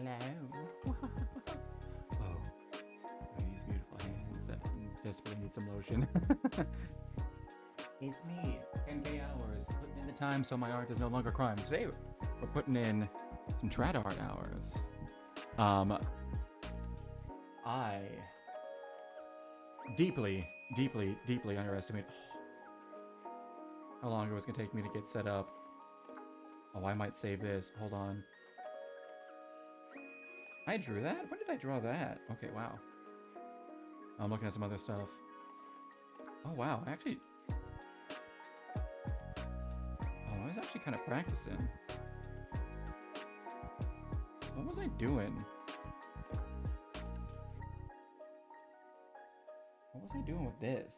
Hello. Oh, these beautiful hands that desperately need some lotion. It's me, 10K hours, putting in the time so my art is no longer crime. Today, we're putting in some trad art hours. I deeply underestimate how long it was gonna take me to get set up. Oh, I might save this. Hold on. I drew that? When did I draw that? Okay, wow. I'm looking at some other stuff. Oh, wow. I was actually kind of practicing. What was I doing? What was I doing with this?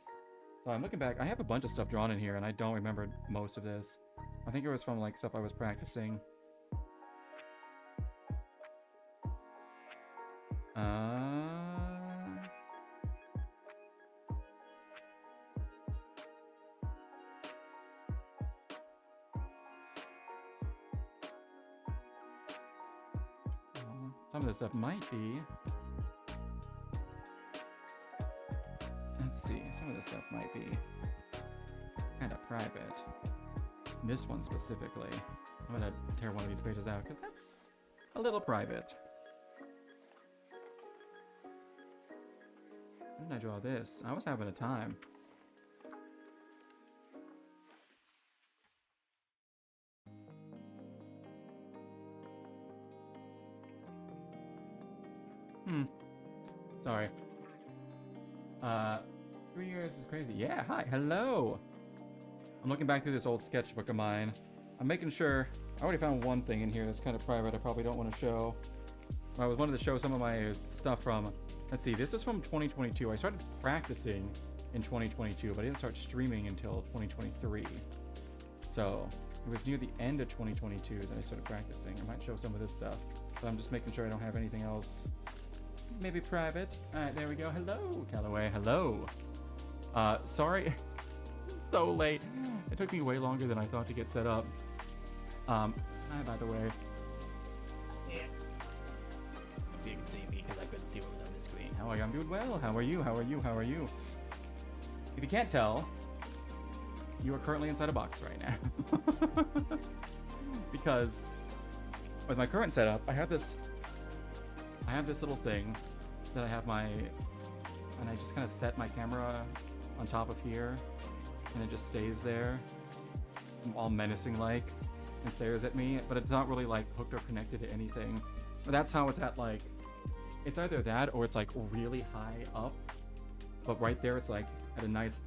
So I'm looking back. I have a bunch of stuff drawn in here, and I don't remember most of this. I think it was from, like, stuff I was practicing. Some of this stuff might be... Let's see. Some of this stuff might be kind of private. This one specifically. I'm going to tear one of these pages out because that's a little private. When did I draw this? I was having a time. Sorry. 3 years is crazy. Yeah, hi, hello. I'm looking back through this old sketchbook of mine. I'm making sure... I already found one thing in here that's kind of private I probably don't want to show. I wanted to show some of my stuff from... Let's see, this was from 2022. I started practicing in 2022, but I didn't start streaming until 2023. So, it was near the end of 2022 that I started practicing. I might show some of this stuff, but I'm just making sure I don't have anything else maybe private. Alright, there we go. Hello, Callaway. Hello. Sorry. So late. It took me way longer than I thought to get set up. Hi, by the way. Yeah. Hope you can see me because I couldn't see what was on the screen. How are you? I'm doing well. How are you? How are you? How are you? If you can't tell, you are currently inside a box right now. Because with my current setup, I have this little thing that I have and I just kind of set my camera on top of here, and it just stays there, all menacing like, and stares at me, but it's not really like hooked or connected to anything. So that's how it's at, like, it's either that or it's like really high up, but right there it's like at a nice,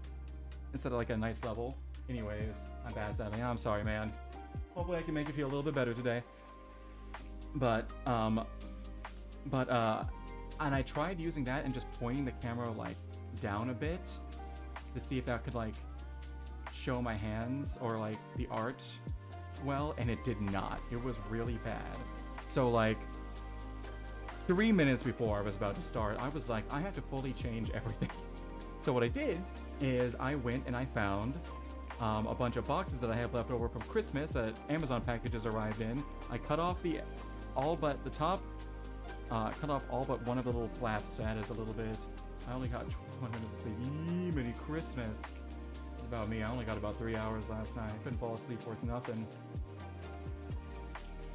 instead of like a nice level. Anyways, I'm bad sadly. I'm sorry, man. Hopefully I can make you feel a little bit better today. And I tried using that and just pointing the camera like down a bit to see if that could like show my hands or like the art well, and it did not. It was really bad. So like 3 minutes before I was about to start, I was like, I have to fully change everything. So what I did is I went and I found a bunch of boxes that I have left over from Christmas that Amazon packages arrived in. I cut off all but the top. Cut off all but one of the little flaps to add as a little bit. I only got 1 minute to sleep. Merry Christmas. It's about me. I only got about 3 hours last night. I couldn't fall asleep worth nothing.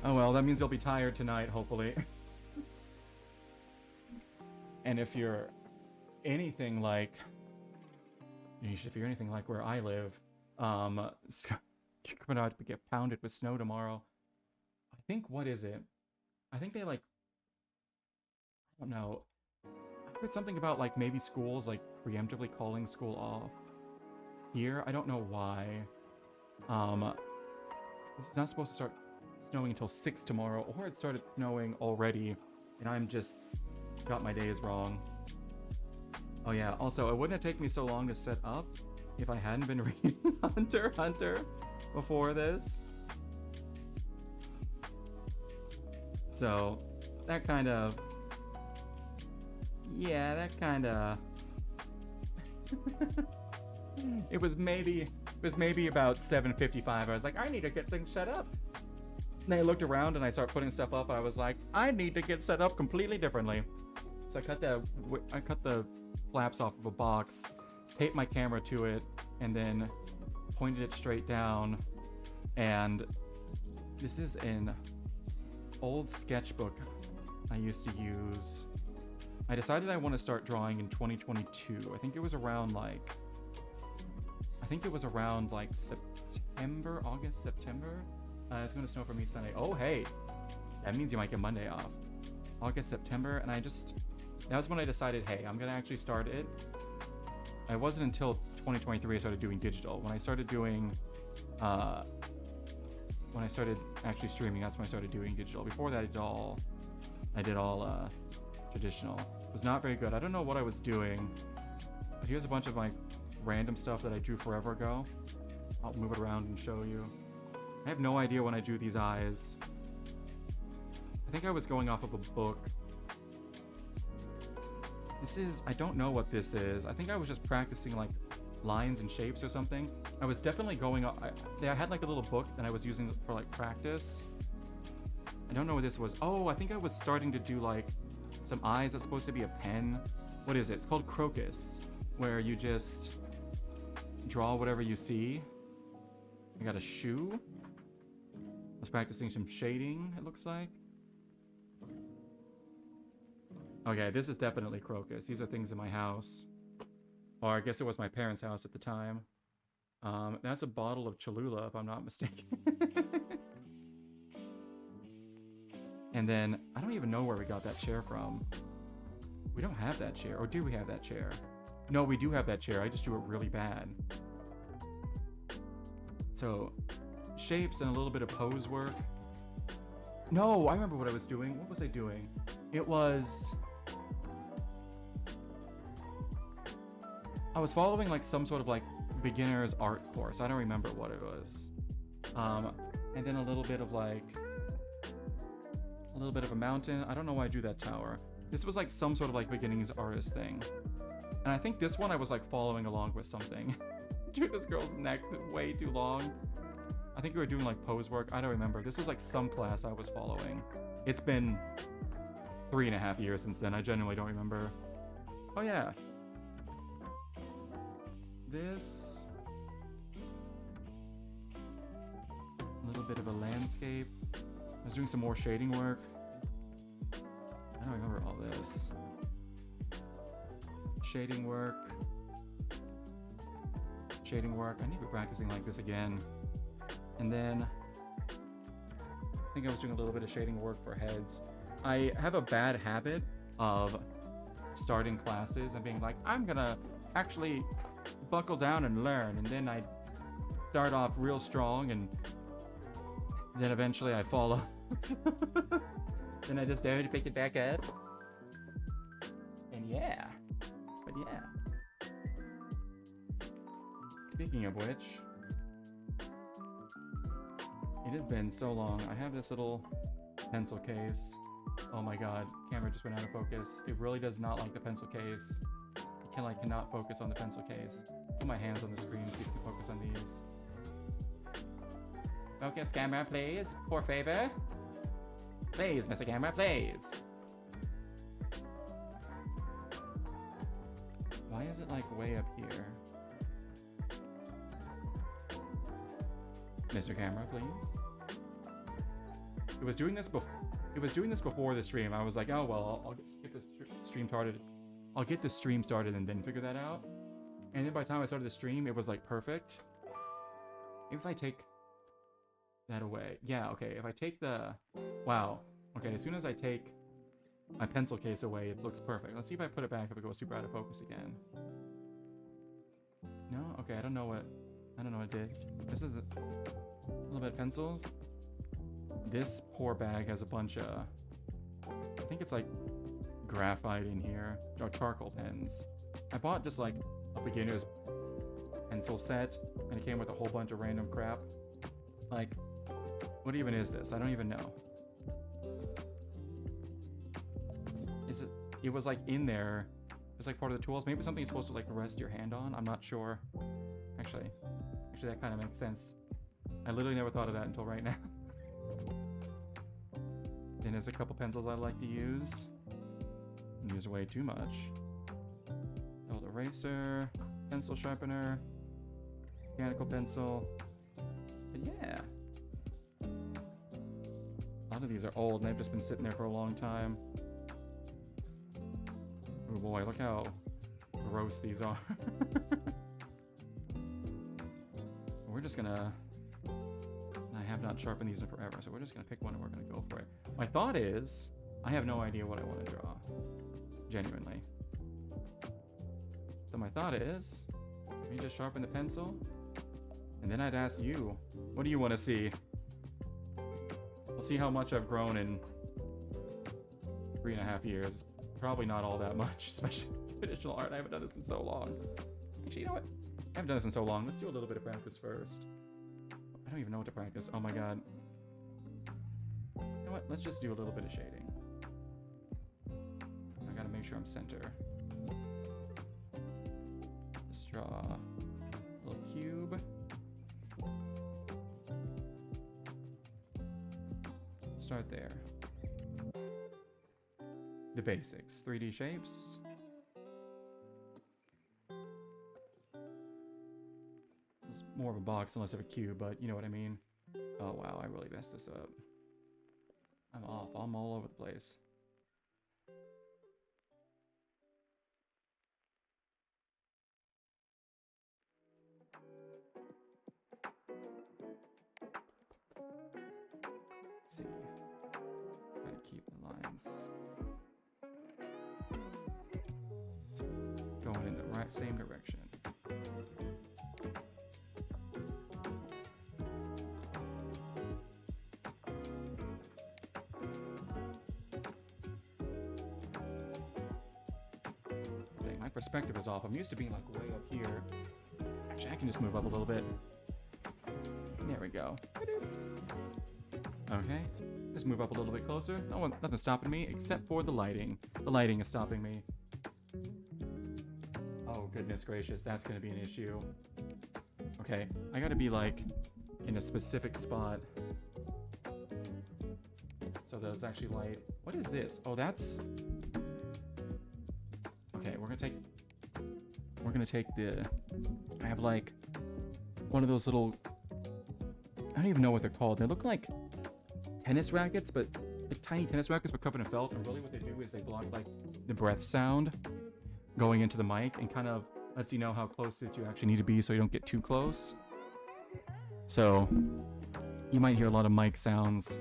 Oh well, that means you'll be tired tonight, hopefully. And if you're anything like... If you're anything like where I live, you're gonna have to get pounded with snow tomorrow. I think, what is it? I think they like... I don't know. I heard something about like maybe schools like preemptively calling school off here. I don't know why. It's not supposed to start snowing until 6 tomorrow, or it started snowing already, and I'm just got my days wrong. Oh yeah, also it wouldn't have taken me so long to set up if I hadn't been reading Hunter x Hunter before this. So that kind of... Yeah, that kind of... It was maybe about 7:55. I was like, I need to get things set up. then I looked around and I started putting stuff up. I was like, I need to get set up completely differently. So I cut the flaps off of a box, taped my camera to it, and then pointed it straight down. And this is an old sketchbook I used to use. I decided I want to start drawing in 2022. I think it was around like September, August, September. It's going to snow for me Sunday. Oh, hey, that means you might get Monday off. August, September, and that was when I decided, hey, I'm going to actually start it. It wasn't until 2023 I started doing digital. When I started actually streaming, that's when I started doing digital. Before that, I did all traditional. It was not very good. I don't know what I was doing, but here's a bunch of like random stuff that I drew forever ago. I'll move it around and show you. I have no idea when I drew these eyes. I think I was going off of a book. I don't know what this is. I think I was just practicing like lines and shapes or something. I was definitely going off. I had like a little book that I was using for like practice. I don't know what this was. Oh, I think I was starting to do like some eyes that's supposed to be a pen. What is it? It's called Crocus, where you just draw whatever you see. I got a shoe. I was practicing some shading, it looks like. Okay, this is definitely Crocus. These are things in my house. Or I guess it was my parents' house at the time. That's a bottle of Cholula, if I'm not mistaken. And then, I don't even know where we got that chair from. We don't have that chair. Or do we have that chair? No, we do have that chair. I just drew it really bad. So, shapes and a little bit of pose work. No, I remember what I was doing. What was I doing? It was... I was following like some sort of like beginner's art course. I don't remember what it was. And then a little bit of a mountain. I don't know why I drew that tower. This was like some sort of like beginnings artist thing. And I think this one I was like following along with something. Drew this girl's neck way too long. I think we were doing like pose work. I don't remember. This was like some class I was following. It's been 3.5 years since then. I genuinely don't remember. Oh yeah. This. A little bit of a landscape. I was doing some more shading work. I don't remember all this. Shading work. Shading work. I need to be practicing like this again. And then I think I was doing a little bit of shading work for heads. I have a bad habit of starting classes and being like, I'm gonna actually buckle down and learn, and then I start off real strong and then eventually I fall off. Then I just don't pick it back up. And yeah. But yeah. Speaking of which, it has been so long. I have this little pencil case. Oh my god, camera just went out of focus. It really does not like the pencil case. It cannot focus on the pencil case. Put my hands on the screen so you can focus on these. Focus camera, please. Por favor. Please, Mr. Camera, please. Why is it like way up here? Mr. Camera, please. It was doing this before the stream. I was like, oh well, I'll get this stream started. I'll get the stream started and then figure that out. And then by the time I started the stream, it was like perfect. Maybe if I take that away. Yeah, okay. If I take the... Wow. Okay, as soon as I take my pencil case away, it looks perfect. Let's see if I put it back if it goes super out of focus again. No? Okay, I don't know what it did. This is a little bit of pencils. This poor bag has a bunch of... I think it's like graphite in here. Or charcoal pens. I bought just like a beginner's pencil set, and it came with a whole bunch of random crap. Like, what even is this? I don't even know. It was like in there. It's like part of the tools. Maybe something you're supposed to like rest your hand on. I'm not sure. Actually that kind of makes sense. I literally never thought of that until right now. Then there's a couple pencils I like to use. Use way too much. Old eraser, pencil sharpener, mechanical pencil. But yeah. A lot of these are old and they've just been sitting there for a long time. Oh boy, look how gross these are. We're just gonna... I have not sharpened these in forever, so we're just gonna pick one and we're gonna go for it. My thought is, I have no idea what I want to draw. Genuinely. So my thought is, let me just sharpen the pencil, and then I'd ask you, what do you want to see? We'll see how much I've grown in 3.5 years. Probably not all that much, especially traditional art. I haven't done this in so long. Actually, you know what? I haven't done this in so long. Let's do a little bit of practice first. I don't even know what to practice. Oh my god. You know what? Let's just do a little bit of shading. I gotta make sure I'm center. Just draw a little cube. Start there. The basics. 3D shapes. It's more of a box unless I have a cube, but you know what I mean. Oh wow, I really messed this up. I'm off. I'm all over the place. Let's see. Try to keep the lines going in the same direction. Dang, my perspective is off. I'm used to being like way up here. Actually, I can just move up a little bit. There we go. Okay, just move up a little bit closer. No, nothing's stopping me except for the lighting. The lighting is stopping me. Oh, goodness gracious, that's gonna be an issue. Okay, I gotta be like in a specific spot. So that it's actually light. What is this? Oh, that's... Okay, we're gonna take the... I have like one of those little... I don't even know what they're called. They look like tennis rackets, but like tiny tennis rackets but covered in felt, and really what they do is they block like the breath sound going into the mic and kind of lets you know how close that you actually need to be so you don't get too close. So you might hear a lot of mic sounds,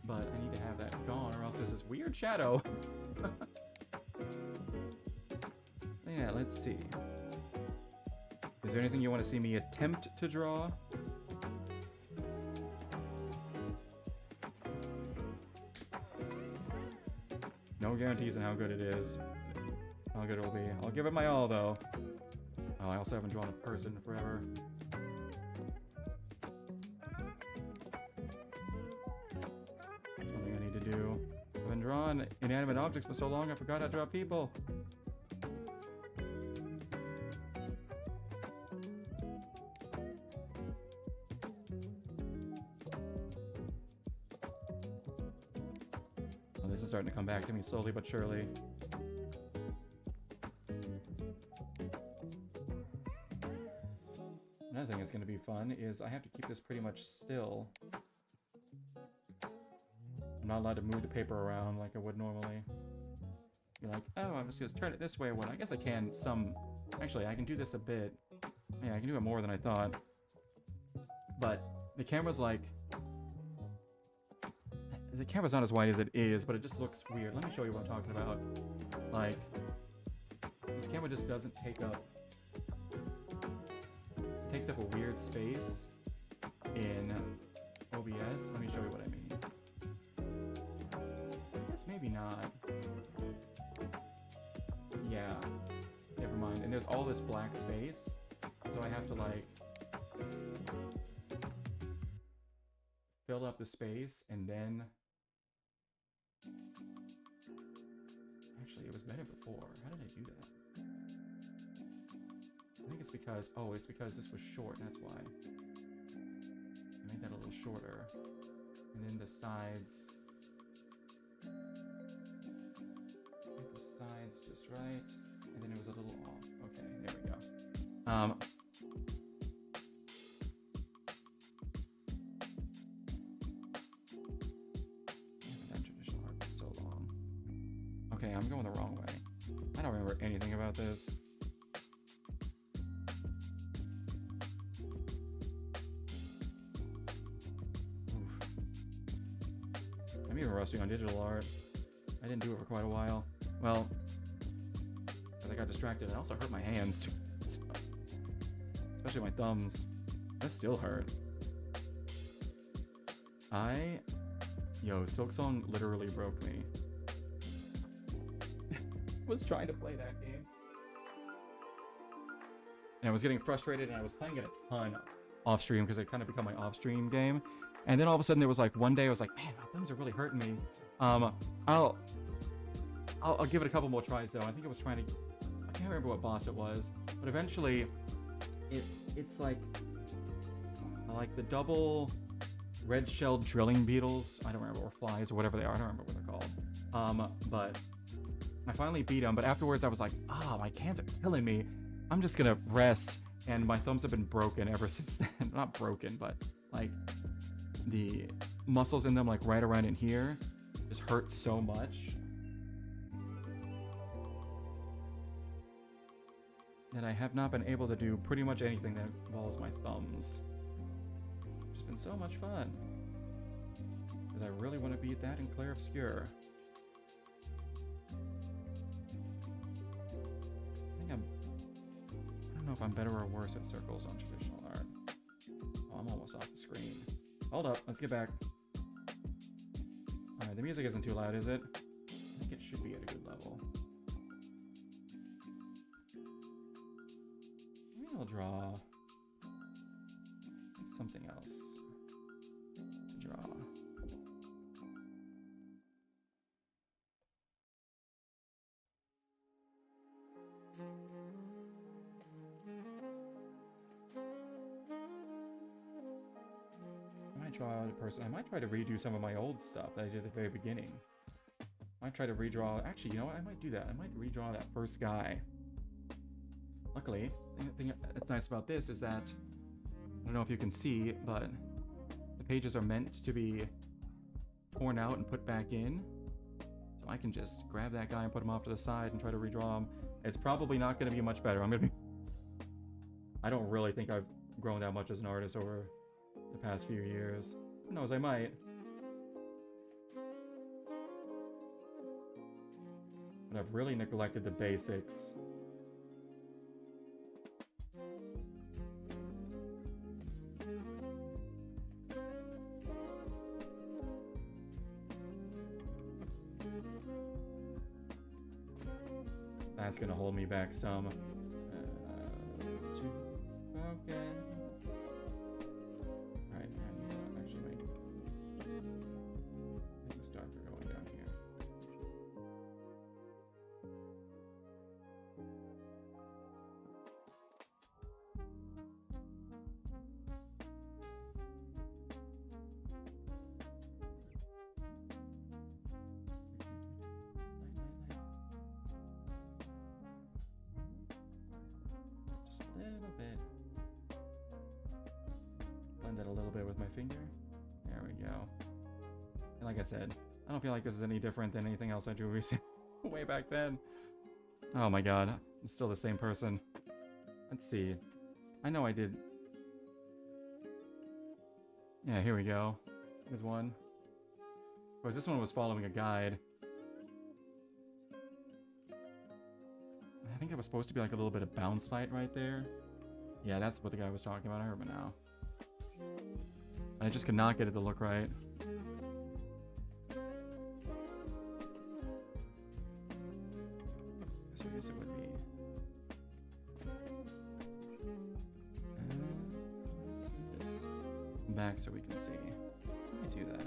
but I need to have that gone or else there's this weird shadow. Yeah, let's see. Is there anything you want to see me attempt to draw? No guarantees on how good it is. How good it will be. I'll give it my all, though. Oh, I also haven't drawn a person forever. That's one thing I need to do. I've been drawing inanimate objects for so long, I forgot how to draw people. This is starting to come back to me slowly but surely. Another thing that's going to be fun is I have to keep this pretty much still. I'm not allowed to move the paper around like I would normally. You're like, oh, I'm just going to turn it this way. Well, I guess I can Actually, I can do this a bit. Yeah, I can do it more than I thought. But the camera's like... The camera's not as wide as it is, but it just looks weird. Let me show you what I'm talking about. Like, this camera just doesn't take up... It takes up a weird space in OBS. Let me show you what I mean. I guess maybe not. Yeah. Never mind. And there's all this black space, so I have to, like... fill up the space, and then... Actually, it was better before. How did I do that? I think it's because... Oh, it's because this was short, that's why. I made that a little shorter. the sides. Get the sides just right. And then it was a little off. Okay, there we go. I haven't done traditional art for so long. Okay, I'm going the wrong way. I don't remember anything about this. Oof. I'm even rusty on digital art. I didn't do it for quite a while. Well, because I got distracted. I also hurt my hands too. Especially my thumbs. That still hurt. Yo, Silksong literally broke me. Was trying to play that game. And I was getting frustrated, and I was playing it a ton off stream because it kind of become my off stream game. And then all of a sudden there was like one day I was like, man, my thumbs are really hurting me. I'll give it a couple more tries though. I think I was trying to, I can't remember what boss it was, but eventually it's like the double red-shelled drilling beetles. I don't remember, or flies or whatever they are. I don't remember what they're called. But I finally beat them. But afterwards I was like, my hands are killing me. I'm just gonna rest. And my thumbs have been broken ever since then. Not broken, but like the muscles in them, like right around in here, just hurt so much that I have not been able to do pretty much anything that involves my thumbs. It's been so much fun. Because I really want to beat that in Clair Obscur. I don't know if I'm better or worse at circles on traditional art. Oh, I'm almost off the screen. Hold up, let's get back. Alright, the music isn't too loud, is it? I think it should be at a good level. Maybe I'll draw something else to draw. I might draw out a person. I might try to redo some of my old stuff that I did at the very beginning. I might try to redraw. Actually, you know what? I might do that. I might redraw that first guy. Luckily, the thing that's nice about this is that, I don't know if you can see, but the pages are meant to be torn out and put back in. So I can just grab that guy and put him off to the side and try to redraw him. It's probably not going to be much better. I don't really think I've grown that much as an artist over the past few years. Who knows, I might. But I've really neglected the basics. That's gonna hold me back some. Okay. Alright, and actually make this darker going down here. Just a little bit. Blend it a little bit with my finger. There we go. And like I said, I don't feel like this is any different than anything else I drew recently. Way back then. Oh my god, I'm still the same person. Let's see. I know I did. Yeah, here we go. There's one. Whereas this one was following a guide. I think it was supposed to be like a little bit of bounce light right there. Yeah, that's what the guy was talking about. I remember now. I just could not get it to look right. So I guess it would be. Let's move this back so we can see. Let me do that.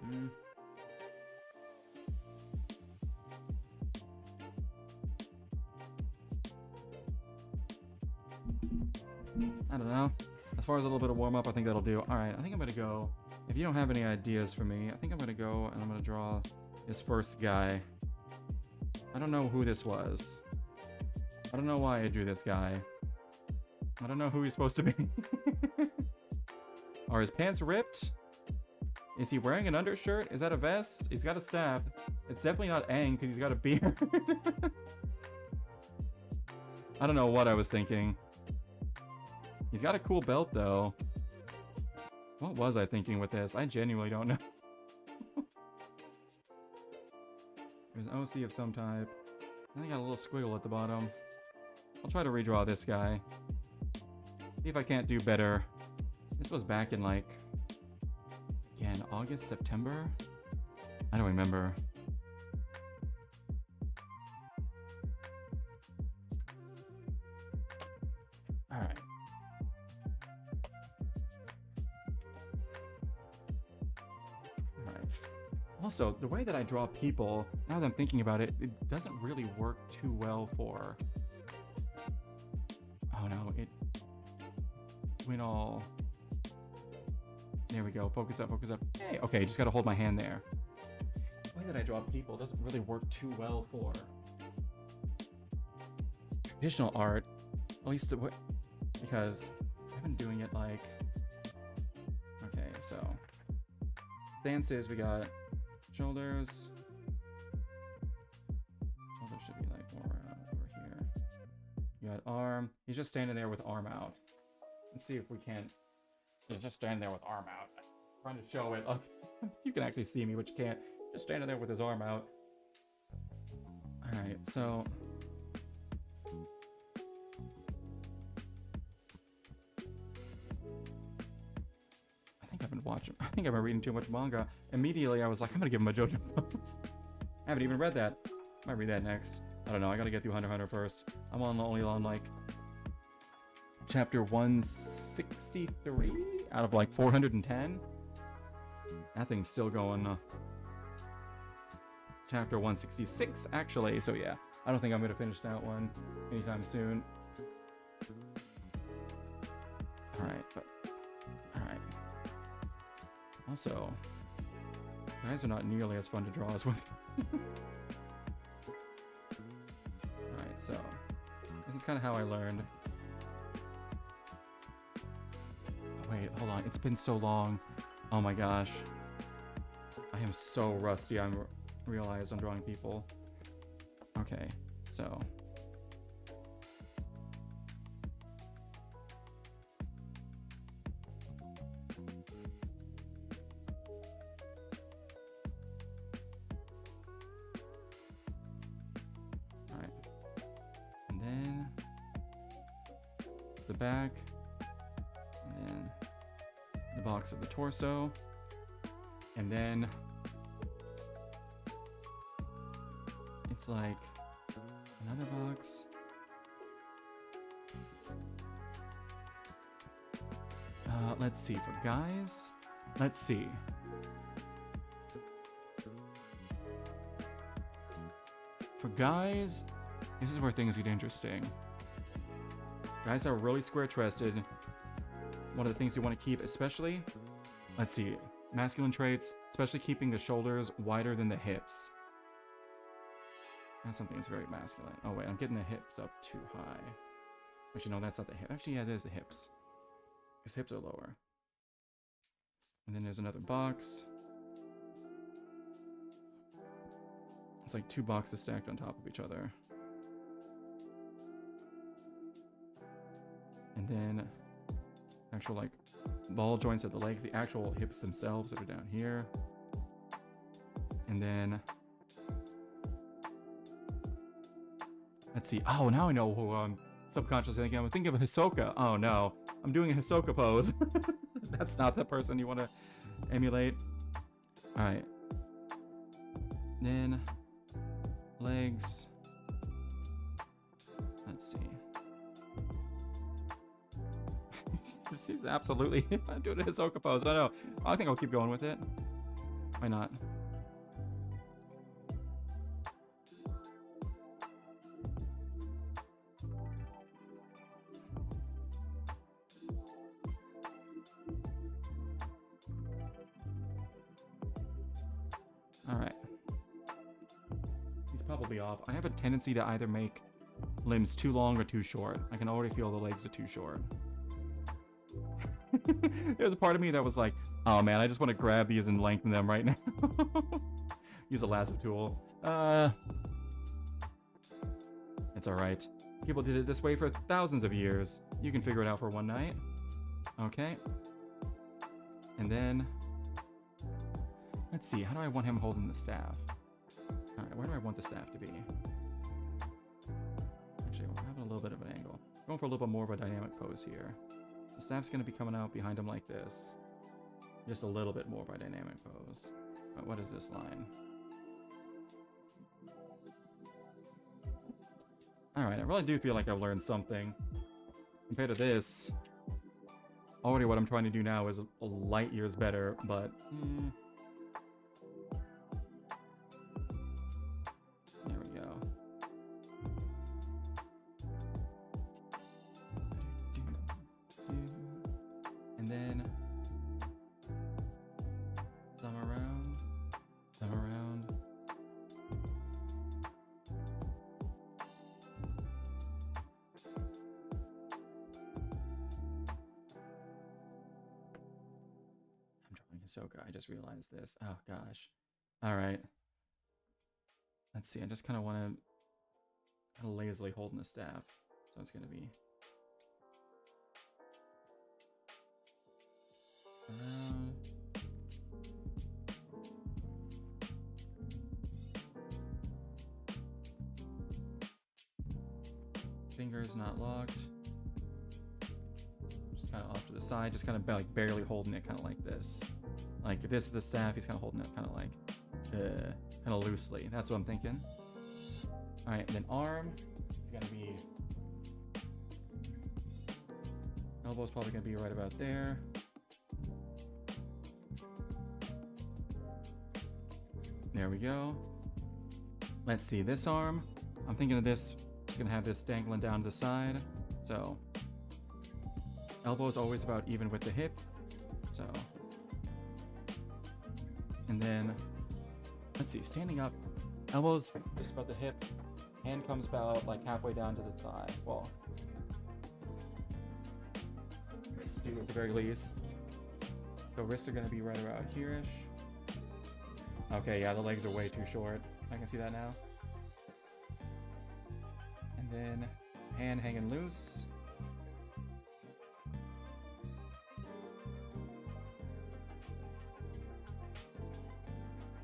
Mm. I don't know. As far as a little bit of warm up, I think that'll do. Alright, I think I'm gonna go. If you don't have any ideas for me, I think I'm gonna go and I'm gonna draw this first guy. I don't know who this was. I don't know why I drew this guy. I don't know who he's supposed to be. Are his pants ripped? Is he wearing an undershirt? Is that a vest? He's got a staff. It's definitely not Aang because he's got a beard. I don't know what I was thinking. He's got a cool belt though. What was I thinking with this? I genuinely don't know. There's an OC of some type. I think I got a little squiggle at the bottom. I'll try to redraw this guy. See if I can't do better. This was back in like, again, August, September? I don't remember. Alright. Alright. Also, the way that I draw people, now that I'm thinking about it, it doesn't really work too well for... Oh no, it went all... There we go. Focus up, focus up. Hey, okay, just gotta hold my hand there. The way that I draw people doesn't really work too well for traditional art. At least because I've been doing it like... Okay, so... Stances, we got shoulders. Shoulders should be like more around over here. You got arm. He's just standing there with arm out. Let's see if we can't... He's just standing there with arm out. I'm trying to show it. You can actually see me, but you can't. Just standing there with his arm out. Alright, so... I think I've been reading too much manga. Immediately, I was like, I'm gonna give him a JoJo pose. I haven't even read that. I might read that next. I don't know, I gotta get through Hunter x Hunter first. I'm only on like... Chapter 163 out of like 410. That thing's still going. Chapter 166 actually. So yeah, I don't think I'm gonna finish that one anytime soon. All right, but all right. Also, guys are not nearly as fun to draw as women. All right, so this is kind of how I learned. Wait, hold on. It's been so long. Oh my gosh. I am so rusty. I realize I'm drawing people. Okay, so. Alright. And then it's the back. And then the box of the torso, and then it's like another box. Let's see, for guys, let's see. For guys, this is where things get interesting. Guys are really square-chested. One of the things you want to keep, especially, let's see, masculine traits, especially keeping the shoulders wider than the hips. That's something that's very masculine. Oh wait, I'm getting the hips up too high. Actually, no, that's not the hip. Actually, yeah, there's the hips. His hips are lower. And then there's another box. It's like two boxes stacked on top of each other. And then actual like ball joints of the legs, the actual hips themselves that are down here. And then let's see. Oh, now I know who I'm subconsciously thinking. I'm thinking of Hisoka. Oh no, I'm doing a Hisoka pose. That's not the person you want to emulate. All right. Then legs. Let's see. This is absolutely I'm doing a Hisoka pose. I know. I think I'll keep going with it. Why not? Alright. He's probably off. I have a tendency to either make limbs too long or too short. I can already feel the legs are too short. There's a part of me that was like, oh man, I just want to grab these and lengthen them right now. Use a lasso tool. It's alright. People did it this way for thousands of years. You can figure it out for one night. Okay. And then... let's see, how do I want him holding the staff? Alright, where do I want the staff to be? Actually, we're having a little bit of an angle. Going for a little bit more of a dynamic pose here. The staff's going to be coming out behind him like this. Just a little bit more of a dynamic pose. But what is this line? Alright, I really do feel like I've learned something. Compared to this, already what I'm trying to do now is a light years better, but... there we go. And then... thumb around. Thumb around. I'm drawing Hisoka. I just realized this. Oh gosh. Alright. Let's see, I just kind of want to kind of lazily holding the staff. So it's going to be around. Fingers not locked. Just kind of off to the side, just kind of like barely holding it, kind of like this. Like if this is the staff, he's kind of holding it kind of like kind of loosely. That's what I'm thinking. All right, and then arm is gonna be, elbow's probably gonna be right about there. There we go. Let's see, this arm, I'm thinking of this, it's gonna have this dangling down to the side. So elbow is always about even with the hip. So, and then let's see, standing up, elbows just about the hip, hand comes about like halfway down to the thigh. Well, wrists do at the very least. So wrists are gonna be right about here-ish. Okay, yeah, the legs are way too short. I can see that now. And then hand hanging loose.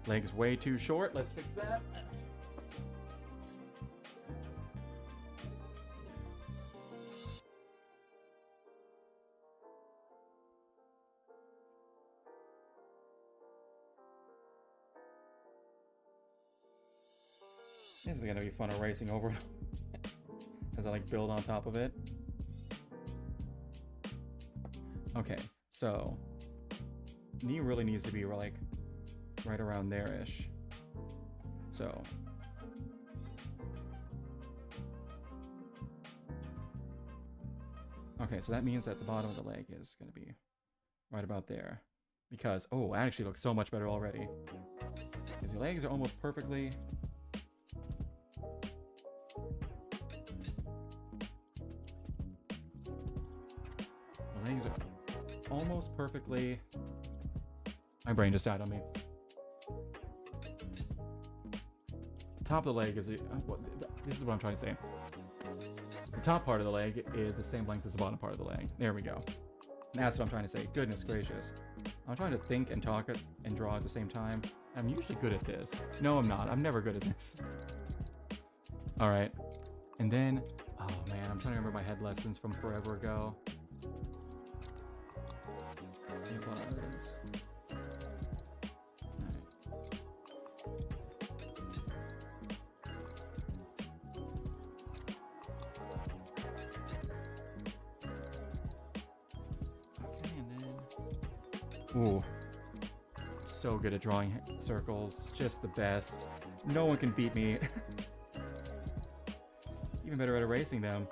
Legs way too short. Let's fix that. This is gonna be fun erasing over as I like build on top of it. Okay, so knee really needs to be like right around there-ish. So okay, so that means that the bottom of the leg is going to be right about there. Because, oh, it actually looks so much better already. Because your legs are almost perfectly... the legs are almost perfectly... My brain just died on me. The top of the leg is... this is what I'm trying to say. The top part of the leg is the same length as the bottom part of the leg. There we go. And that's what I'm trying to say. Goodness gracious. I'm trying to think and talk and draw at the same time. I'm usually good at this. No, I'm not. I'm never good at this. All right. And then, oh man, I'm trying to remember my head lessons from forever ago. It was... Ooh, so good at drawing circles. Just the best. No one can beat me. Even better at erasing them.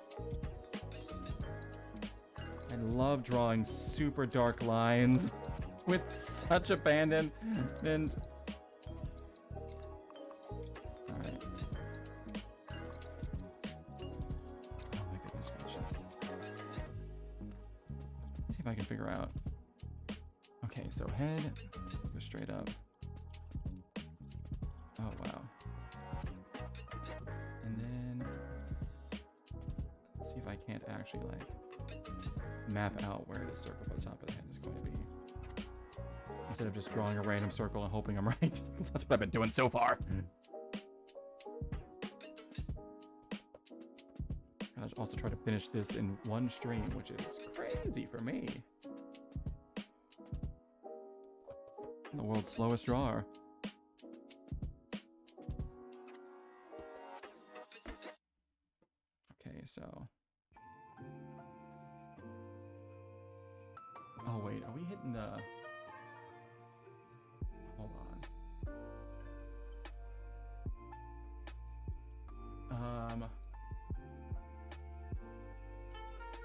I love drawing super dark lines with such abandon. And alright. Oh my goodness gracious. Let's see if I can figure out. Okay, so head, go straight up. Oh wow. And then let's see if I can't actually like map out where the circle by the top of the head is going to be. Instead of just drawing a random circle and hoping I'm right. That's what I've been doing so far. I'll also try to finish this in one stream, which is crazy for me. I'm the world's slowest drawer. Okay, so... Oh wait, are we hitting the... Hold on.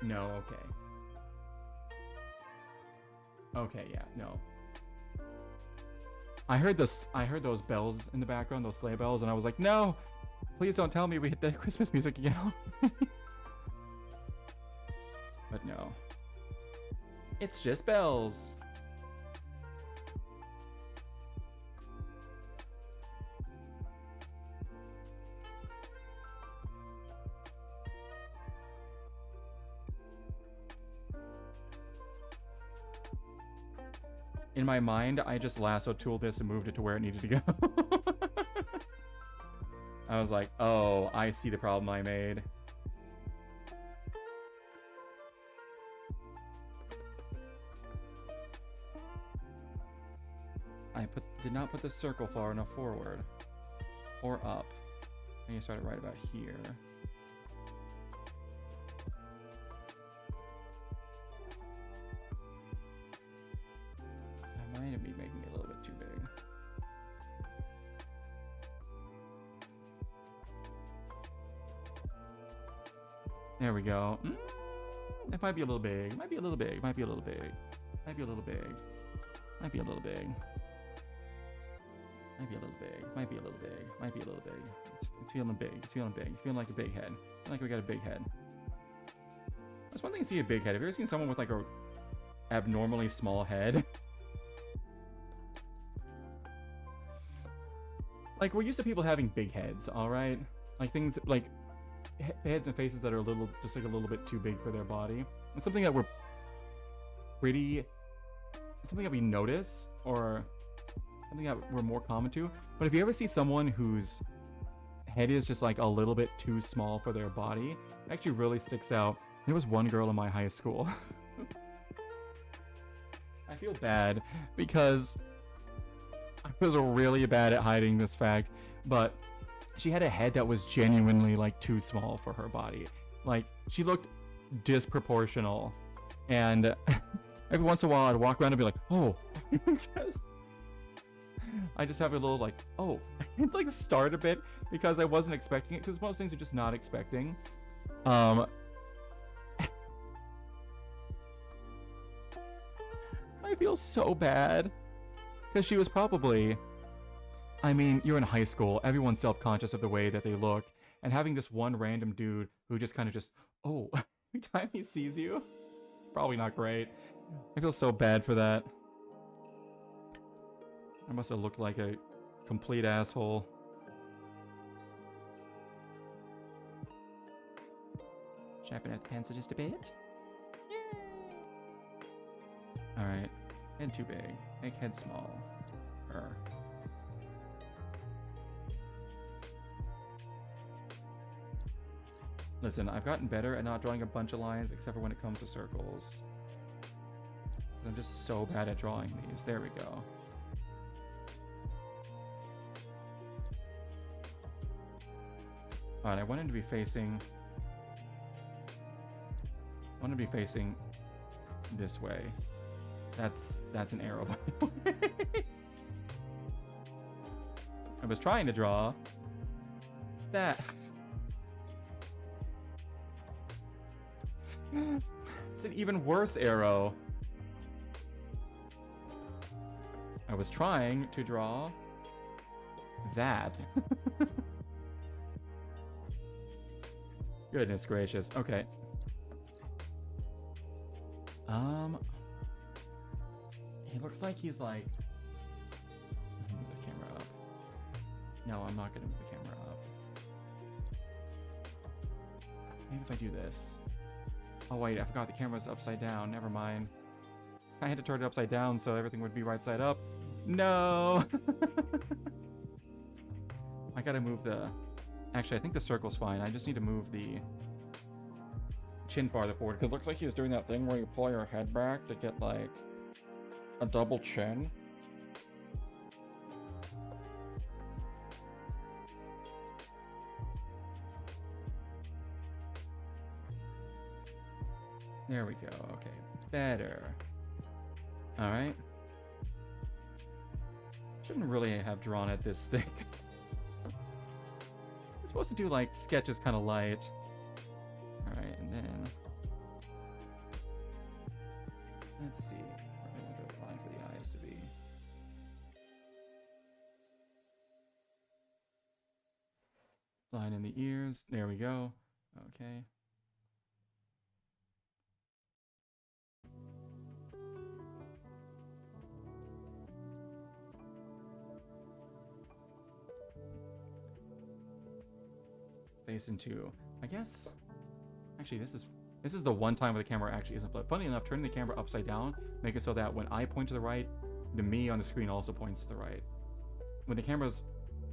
No, okay. Okay, yeah, no. I heard those bells in the background, those sleigh bells, and I was like, no! Please don't tell me we hit the Christmas music again. But no. It's just bells. In my mind, I just lasso tooled this and moved it to where it needed to go. I was like, oh, I see the problem I made. Did not put the circle far enough forward. Or up. I need to start it right about here. I might be making it a little bit too big. There we go. It might be a little big. Might be a little big. Might be a little big. Might be a little big. Might be a little big. Might be a little big. Might be a little big. Might be a little big. It's feeling big. It's feeling big. It's feeling like a big head. Feeling like we got a big head. That's one thing to see a big head. Have you ever seen someone with like a abnormally small head? Like, we're used to people having big heads, alright? Like things like heads and faces that are a little, just like a little bit too big for their body. It's something that we're pretty, something that we notice, or something that we're more common to. But if you ever see someone whose head is just like a little bit too small for their body, it actually really sticks out. There was one girl in my high school. I feel bad because I was really bad at hiding this fact, but she had a head that was genuinely like too small for her body. Like, she looked disproportional, and every once in a while I'd walk around and be like, oh, because I just have a little like, oh, it's like start a bit because I wasn't expecting it, because most things are just not expecting. I feel so bad because she was probably, I mean, you're in high school, everyone's self-conscious of the way that they look, and having this one random dude who just kind of just, oh, every time he sees you, it's probably not great. I feel so bad for that. I must have looked like a complete asshole. Sharpen out the pencil just a bit. Yay! Alright. Head too big. Make head small. Listen, I've gotten better at not drawing a bunch of lines, except for when it comes to circles. I'm just so bad at drawing these. There we go. Alright, I want him to be facing... I want him to be facing this way. That's an arrow, by the way. I was trying to draw that. It's an even worse arrow. I was trying to draw that. Goodness gracious. Okay. He looks like he's like... Move the camera up. No, I'm not gonna move the camera up. Maybe if I do this. Oh wait, I forgot the camera's upside down. Never mind. I had to turn it upside down so everything would be right side up. No! I gotta move the... Actually, I think the circle's fine. I just need to move the chin farther forward, because it looks like he's doing that thing where you pull your head back to get, like, a double chin. There we go. Okay. Better. Alright. Shouldn't really have drawn it this thick. I'm supposed to do, like, sketches kind of light. Alright, and then... Let's see. Where do I want the line for the eyes to be? Line in the ears. There we go. Okay. Face into, I guess. Actually, this is the one time where the camera actually isn't flipped. Funny enough, turning the camera upside down, make it so that when I point to the right, the me on the screen also points to the right. When the camera's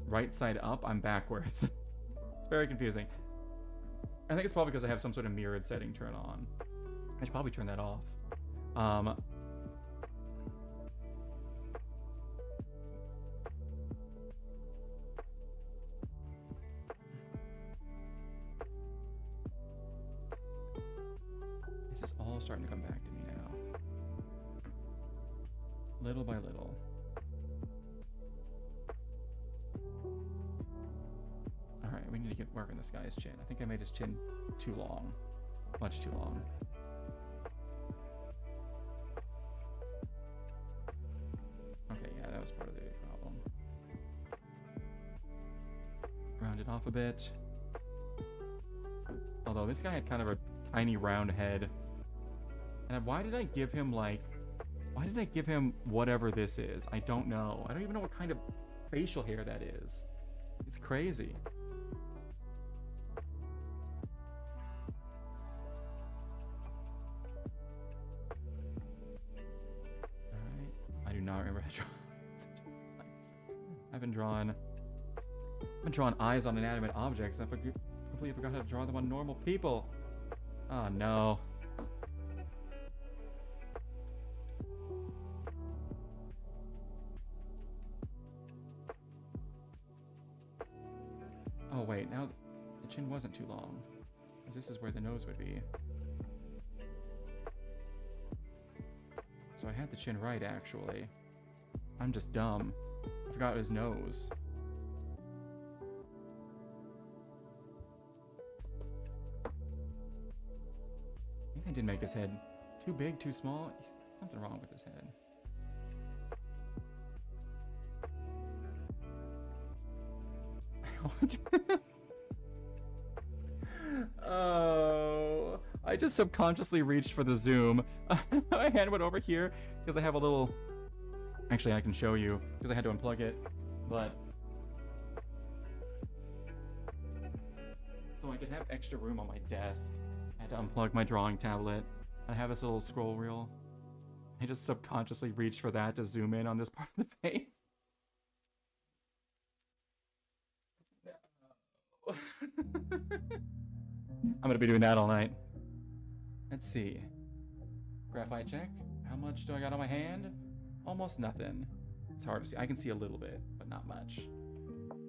right side up, I'm backwards. It's very confusing. I think it's probably because I have some sort of mirrored setting turned on. I should probably turn that off. This is all starting to come back to me now. Little by little. Alright, we need to get working this guy's chin. I think I made his chin too long. Much too long. Okay, yeah, that was part of the problem. Round it off a bit. Although this guy had kind of a tiny round head. And why did I give him, like... Why did I give him whatever this is? I don't know. I don't even know what kind of facial hair that is. It's crazy. Alright. I do not remember how to draw. I've been drawing eyes on inanimate objects. I completely forgot how to draw them on normal people. Oh no. Oh wait, now the chin wasn't too long. Because this is where the nose would be. So I had the chin right, actually. I'm just dumb. I forgot his nose. Maybe I did make his head too big, too small. Something wrong with his head. Oh, I just subconsciously reached for the zoom. My hand went over here because I have a little... Actually, I can show you because I had to unplug it, but... So I could have extra room on my desk. I had to unplug my drawing tablet. I have this little scroll wheel. I just subconsciously reached for that to zoom in on this part of the face. I'm gonna be doing that all night. Let's see. Graphite check. How much do I got on my hand? Almost nothing. It's hard to see. I can see a little bit, but not much.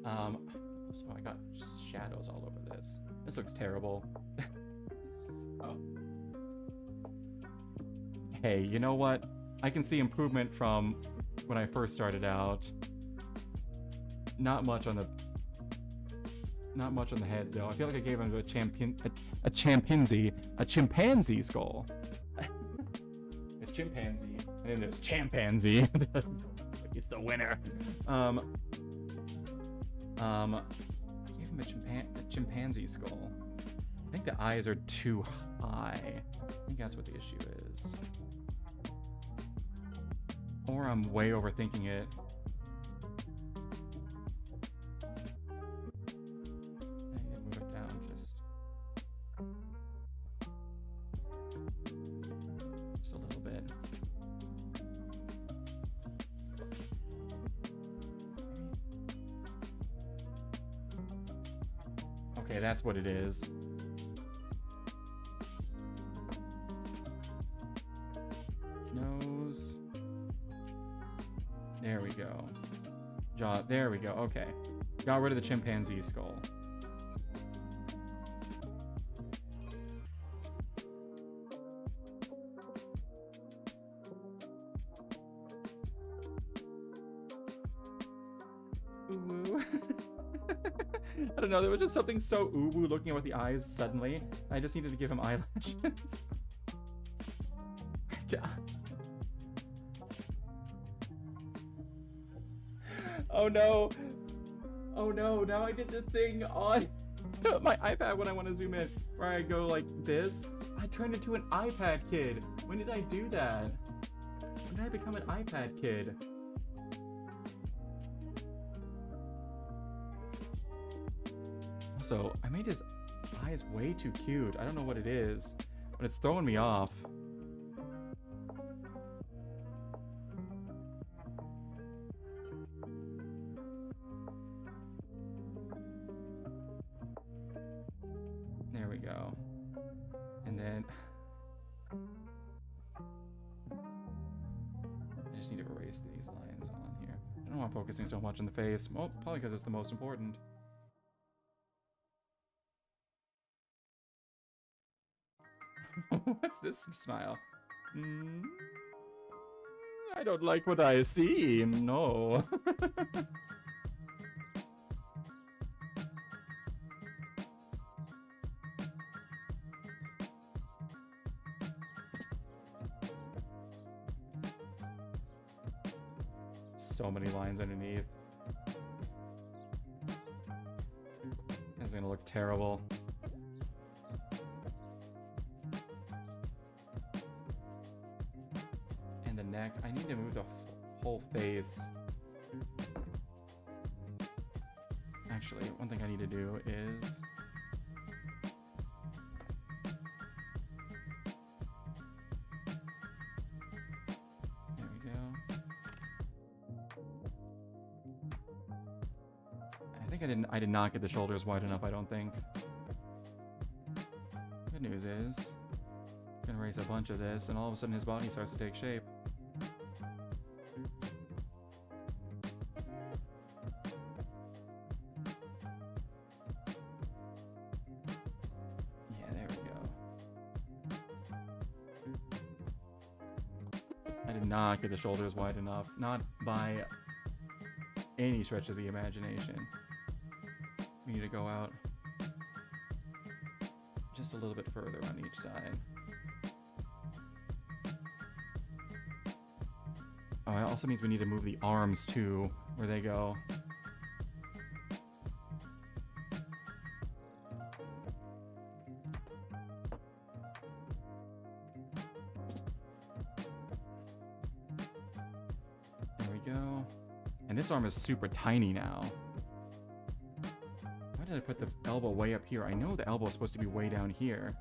So I got shadows all over this. This looks terrible. So. Hey, you know what? I can see improvement from when I first started out. Not much on the head though. I feel like I gave him a chimpanzee skull. It's chimpanzee, and then there's chimpanzee. It's the winner. I gave him a chimpanzee skull. I think the eyes are too high. I think that's what the issue is. Or I'm way overthinking it. Move it down just a little bit. Okay, that's what it is. Nose. There we go. Jaw. There we go. Okay. Got rid of the chimpanzee skull. Ooh. I don't know. There was just something so ooh-woo looking at the eyes suddenly. I just needed to give him eyelashes. God. Oh no! Oh no! Now I did the thing on my iPad when I want to zoom in, where I go like this. I turned into an iPad kid. When did I do that? When did I become an iPad kid? Also, I made his eyes way too cute. I don't know what it is, but it's throwing me off. There we go. And then I just need to erase these lines on here. I don't know why I'm focusing so much on the face. Well, probably because it's the most important. What's this smile? I don't like what I see. No. So many lines underneath. It's gonna look terrible. And the neck. I need to move the whole face. Actually, one thing I need to do is there we go. I did not get the shoulders wide enough, I don't think. Good news is, I'm gonna erase a bunch of this, and all of a sudden his body starts to take shape. Yeah, there we go. I did not get the shoulders wide enough, not by any stretch of the imagination. We need to go out just a little bit further on each side. Oh, it also means we need to move the arms too, where they go. There we go. And this arm is super tiny now. Why did I put the elbow way up here? I know the elbow is supposed to be way down here.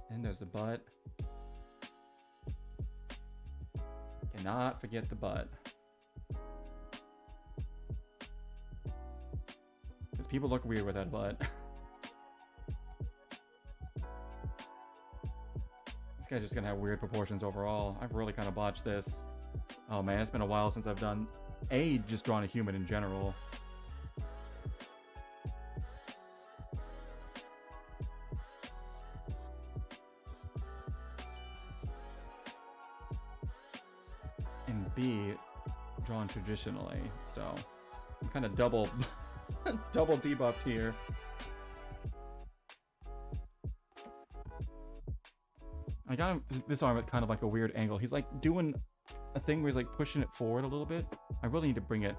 And there's the butt. Cannot forget the butt. People look weird with that butt. This guy's just gonna have weird proportions overall. I've really kind of botched this. Oh man, it's been a while since I've done just drawn a human in general. traditionally. So I'm kind of double double debuffed here. I got him this arm at kind of like a weird angle. He's like doing a thing where he's like pushing it forward a little bit. I really need to bring it,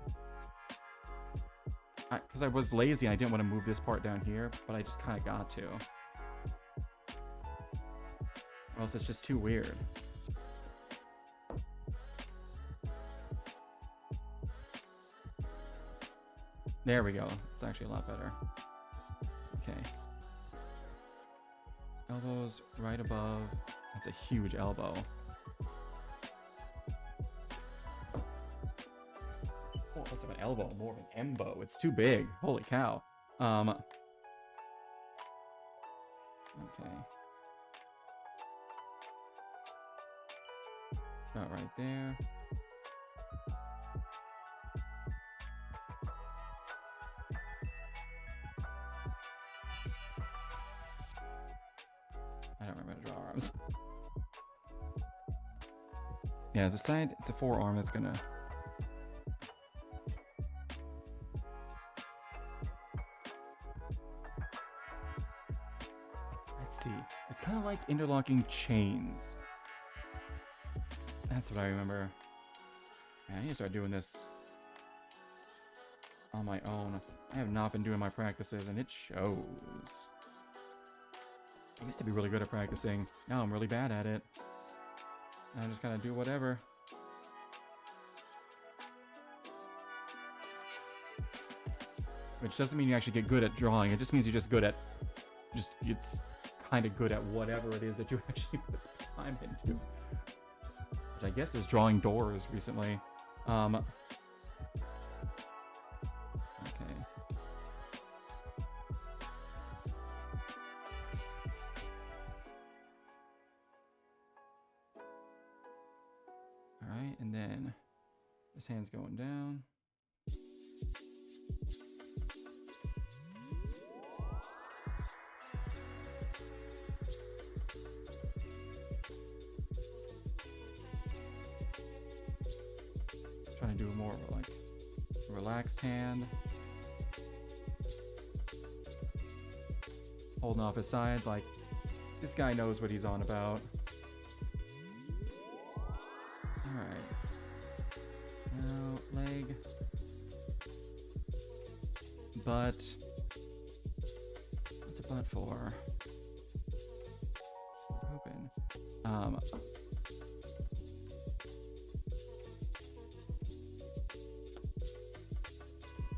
because I was lazy and I didn't want to move this part down here, but I just kind of got to. Or else it's just too weird. There we go. It's actually a lot better. Okay. Elbows right above. That's a huge elbow. Oh, less of an elbow, more of an embo. It's too big. Holy cow. Okay. About right there. I don't remember how to draw arms. Yeah, it's a side, it's a forearm that's gonna... Let's see. It's kind of like interlocking chains. That's what I remember. Man, I need to start doing this on my own. I have not been doing my practices, and it shows. I used to be really good at practicing. Now I'm really bad at it. And I just kind of do whatever. Which doesn't mean you actually get good at drawing. It just means you're just good at... it's kind of good at whatever it is that you actually put time into. Which I guess is drawing doors recently. Okay. Alright, and then this hand's going down. Trying to do more of a like relaxed hand. Holding off his sides, like this guy knows what he's on about. Alright. Now leg. Butt. What's a butt for? Open.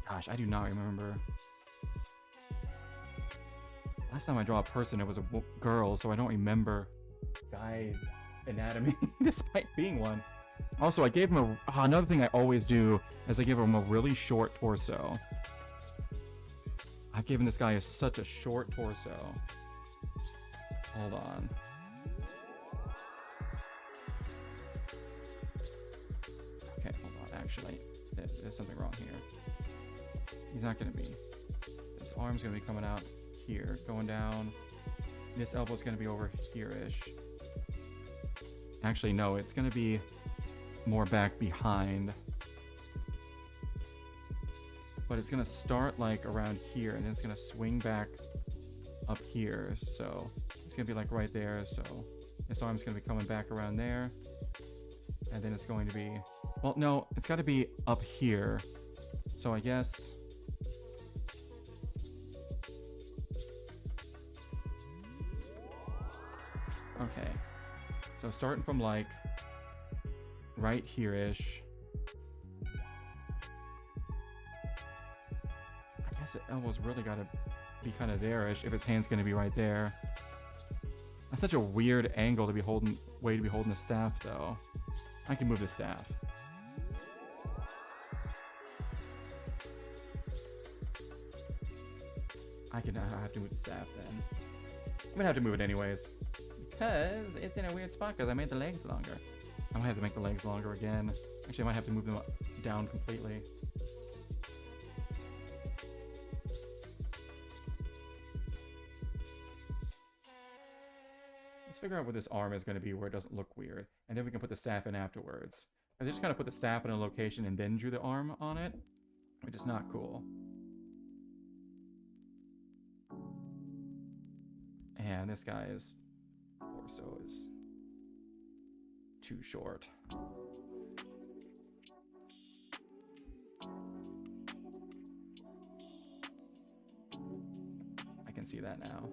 Gosh, I do not remember. Last time I draw a person, it was a girl, so I don't remember guy anatomy, despite being one. Also, I gave him another thing I always do is I give him a really short torso. I've given this guy such a short torso. Hold on. Okay, hold on. Actually, there's something wrong here. He's not going to be. This arm's going to be coming out here, going down. This elbow's going to be over here-ish. Actually, no, it's going to be more back behind. But it's going to start like around here, and then it's going to swing back up here. So it's going to be like right there. So this arm's going to be coming back around there. And then it's going to be... Well, no, it's got to be up here. So I guess... Okay, so starting from like right here-ish. I guess the elbow's really got to be kind of there-ish if his hand's going to be right there. That's such a weird angle to be holding, way to be holding the staff though. I can move the staff. I have to move the staff then. I'm gonna have to move it anyways. Because it's in a weird spot because I made the legs longer. I might have to make the legs longer again. Actually, I might have to move them down completely. Let's figure out what this arm is going to be where it doesn't look weird. And then we can put the staff in afterwards. I just kind of put the staff in a location and then drew the arm on it, which is not cool. And this guy's torso is too short. I can see that now.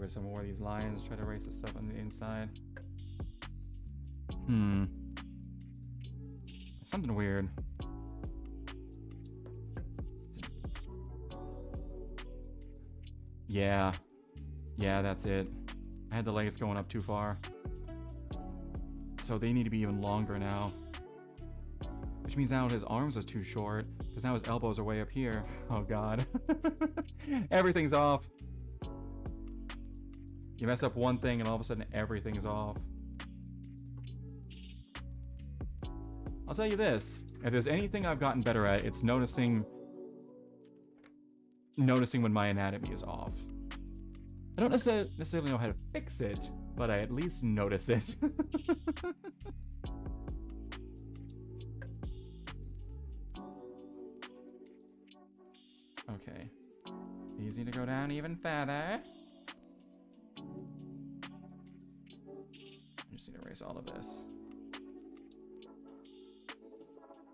Some more of these lines, try to erase the stuff on the inside. Something weird. Yeah, that's it. I had the legs going up too far, so they need to be even longer now, which means now his arms are too short because now his elbows are way up here. Oh god. Everything's off. You mess up one thing and all of a sudden everything's off. I'll tell you this, if there's anything I've gotten better at, it's noticing when my anatomy is off. I don't necessarily know how to fix it, but I at least notice it. Okay. These need to go down even further. I just need to erase all of this.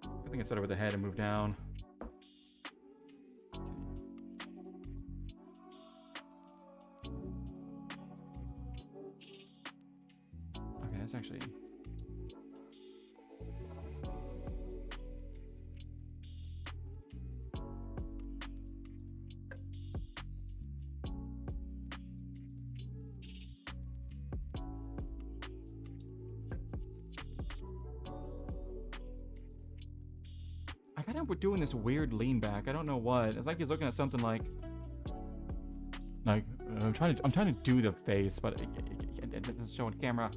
I think I started with the head and moved down. Okay, that's actually... We're doing this weird lean back. I don't know what. It's like he's looking at something like I'm trying to do the face, but it doesn't show on camera.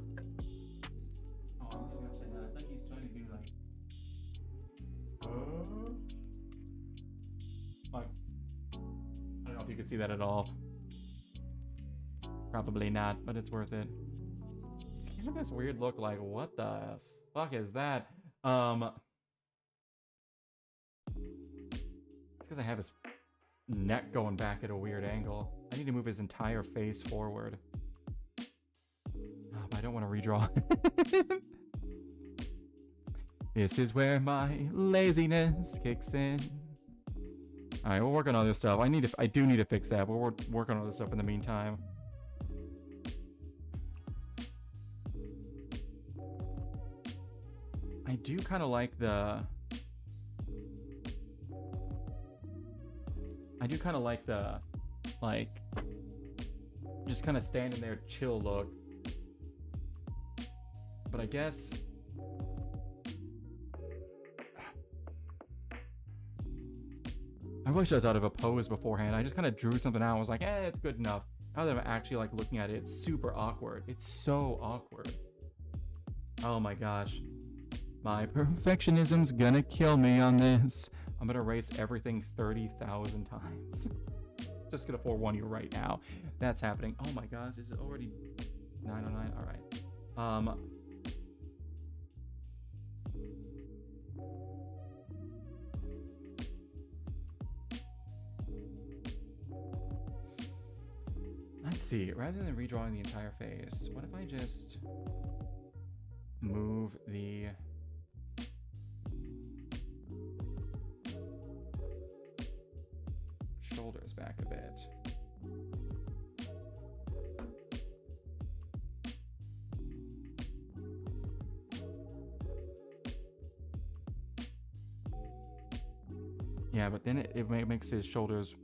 Oh, I'm thinking upside down. It's like he's trying to do like I don't know if you could see that at all. Probably not, but it's worth it. He's giving this weird look like, what the fuck is that? Because I have his neck going back at a weird angle. I need to move his entire face forward. Oh, but I don't want to redraw. This is where my laziness kicks in. All right, we'll work on other stuff. I do need to fix that. We'll work on other stuff in the meantime. I do kind of like the... like, just kind of standing there chill look. But I guess... I wish I thought of a pose beforehand. I just kind of drew something out. I was like, it's good enough. Now that I'm actually like looking at it, it's super awkward. It's so awkward. Oh my gosh. My perfectionism's gonna kill me on this. I'm gonna erase everything 30,000 times. Just gonna forewarn you right now. That's happening. Oh my gosh, is it already 9:09? All right. Let's see. Rather than redrawing the entire face, what if I just move the shoulders back a bit? Yeah, but then it makes his shoulders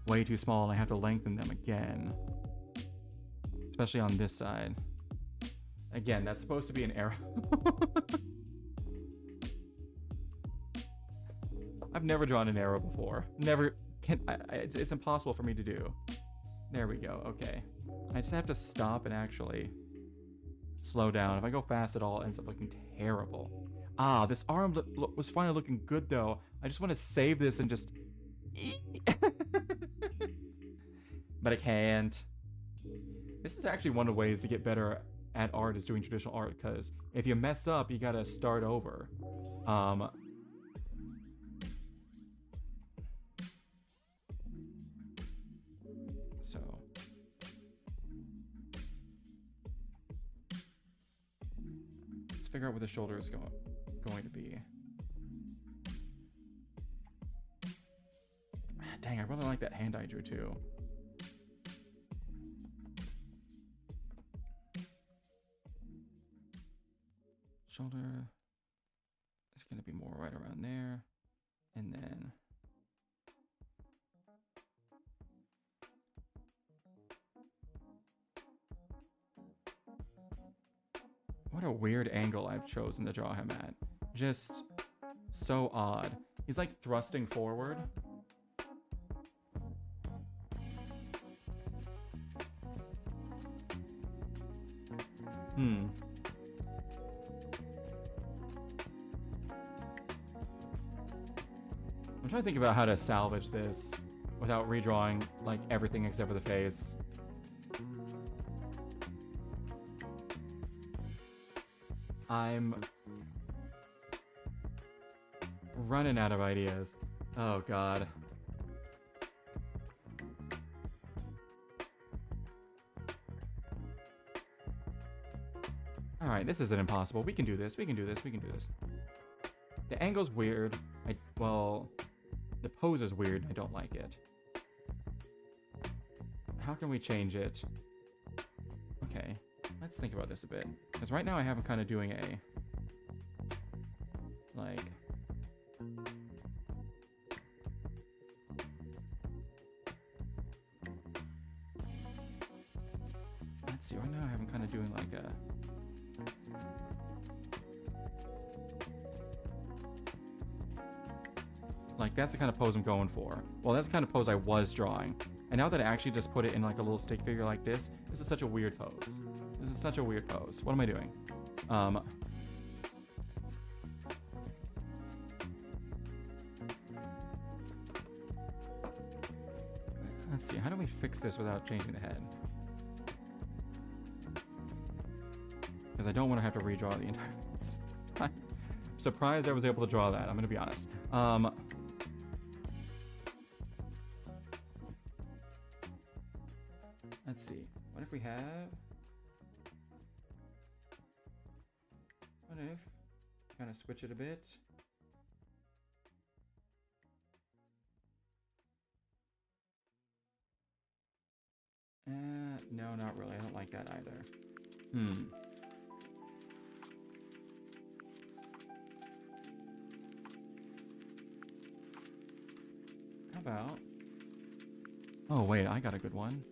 way too small and I have to lengthen them again. Especially on this side. Again, that's supposed to be an arrow. I've never drawn an arrow before. Never. It's impossible for me to do. There we go. Okay. I just have to stop and actually slow down. If I go fast at all, it ends up looking terrible. Ah, this arm was finally looking good, though. I just want to save this and just... But I can't. This is actually one of the ways to get better at art is doing traditional art, because if you mess up, you gotta start over. So... let's figure out where the shoulder is going to be. Dang, I really like that hand I drew too. Shoulder is going to be more right around there. And then... what a weird angle I've chosen to draw him at. Just so odd. He's like thrusting forward. I'm trying to think about how to salvage this without redrawing like everything except for the face. I'm running out of ideas. Oh god. Alright, this isn't impossible. We can do this. We can do this. We can do this. The angle's weird. Well, the pose is weird. I don't like it. How can we change it? Okay, let's think about this a bit. Because right now I have him kind of doing a... like... let's see, right now I have him kind of doing like a... like, that's the kind of pose I'm going for. Well, that's the kind of pose I was drawing. And now that I actually just put it in like a little stick figure like this is such a weird pose. This is such a weird pose. What am I doing? Let's see, how do we fix this without changing the head? Because I don't want to have to redraw the entire face. I'm surprised I was able to draw that, I'm going to be honest. Let's see. What if we have... what if... kind of switch it a bit. No, not really. I don't like that either. How about... oh, wait, I got a good one.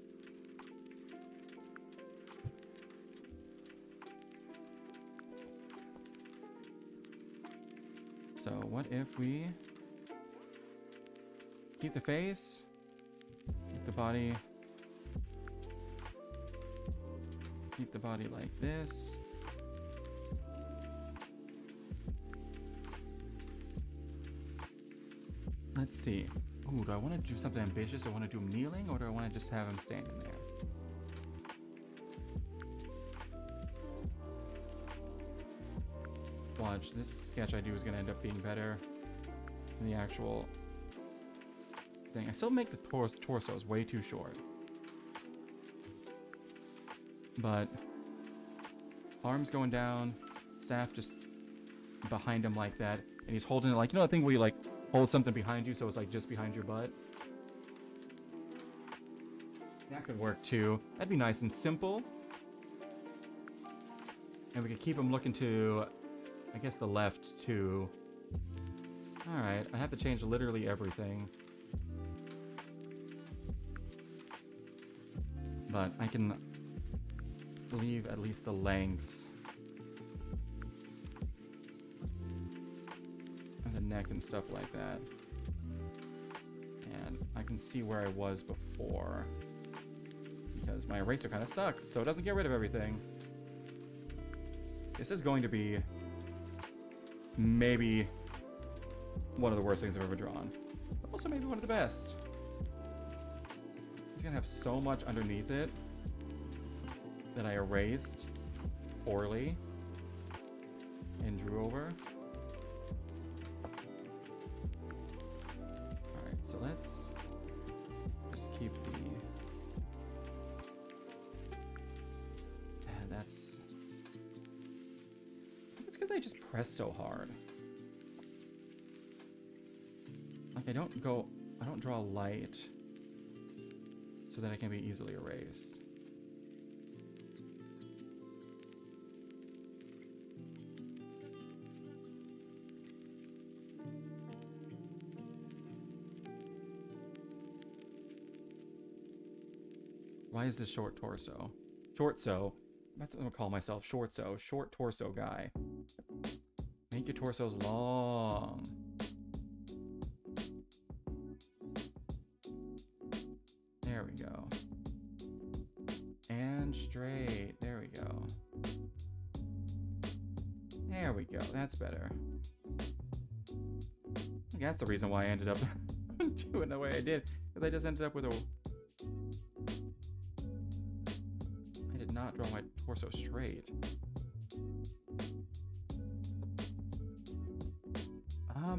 So what if we keep the face, keep the body like this. Let's see. Ooh, do I want to do something ambitious? Do I want to do him kneeling, or do I want to just have him standing there? Watch, this sketch I do is going to end up being better than the actual thing. I still make the torsos way too short. But arms going down, staff just behind him like that, and he's holding it like, you know that thing where you like hold something behind you so it's like just behind your butt? That could work too. That'd be nice and simple. And we could keep him looking to, I guess, the left too. Alright, I have to change literally everything. But I can leave at least the lengths. And the neck and stuff like that. And I can see where I was before. because my eraser kind of sucks, so it doesn't get rid of everything. This is going to be maybe one of the worst things I've ever drawn. But also maybe one of the best. It's gonna have so much underneath it that I erased poorly and drew over. Alright, so let's just keep the... that's... It's because I just press so hard. Like I don't draw light so that it can be easily erased. Why is this short torso? Short-so. That's what I'm gonna call myself. Short-so. Short torso guy. Make your torsos long. There we go. And straight. There we go. There we go. That's better. I think that's the reason why I ended up doing the way I did. Because I just ended up with a... I did not draw my torso straight.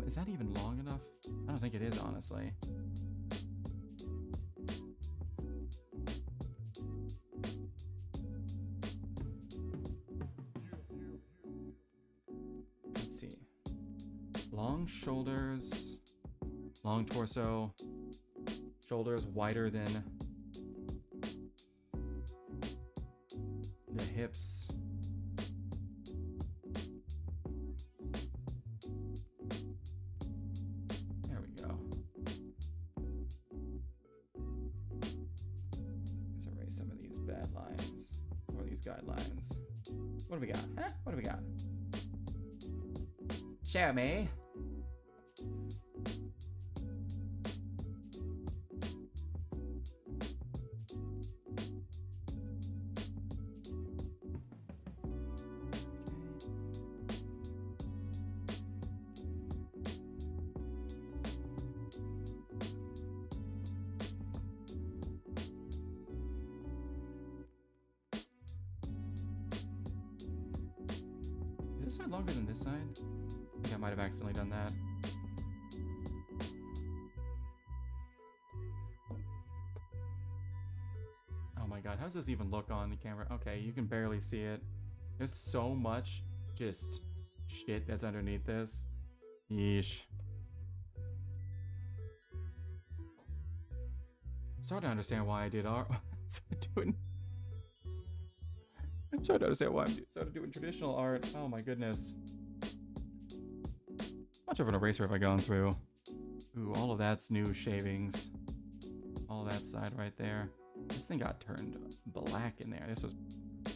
Is that even long enough? I don't think it is, honestly. Let's see. Long shoulders, long torso, shoulders wider than the hips. There we go. Let's erase some of these bad lines, or these guidelines. What do we got? Huh? What do we got? Show me. Is this side longer than this side? I think I might have accidentally done that. Oh my god, how does this even look on the camera? Okay, you can barely see it. There's so much just shit that's underneath this. Yeesh. I'm starting to understand why I did art. I'm starting to understand why I'm started doing traditional art. Oh my goodness. How much of an eraser have I gone through? Ooh, all of that's new shavings. All that side right there. This thing got turned black in there. This was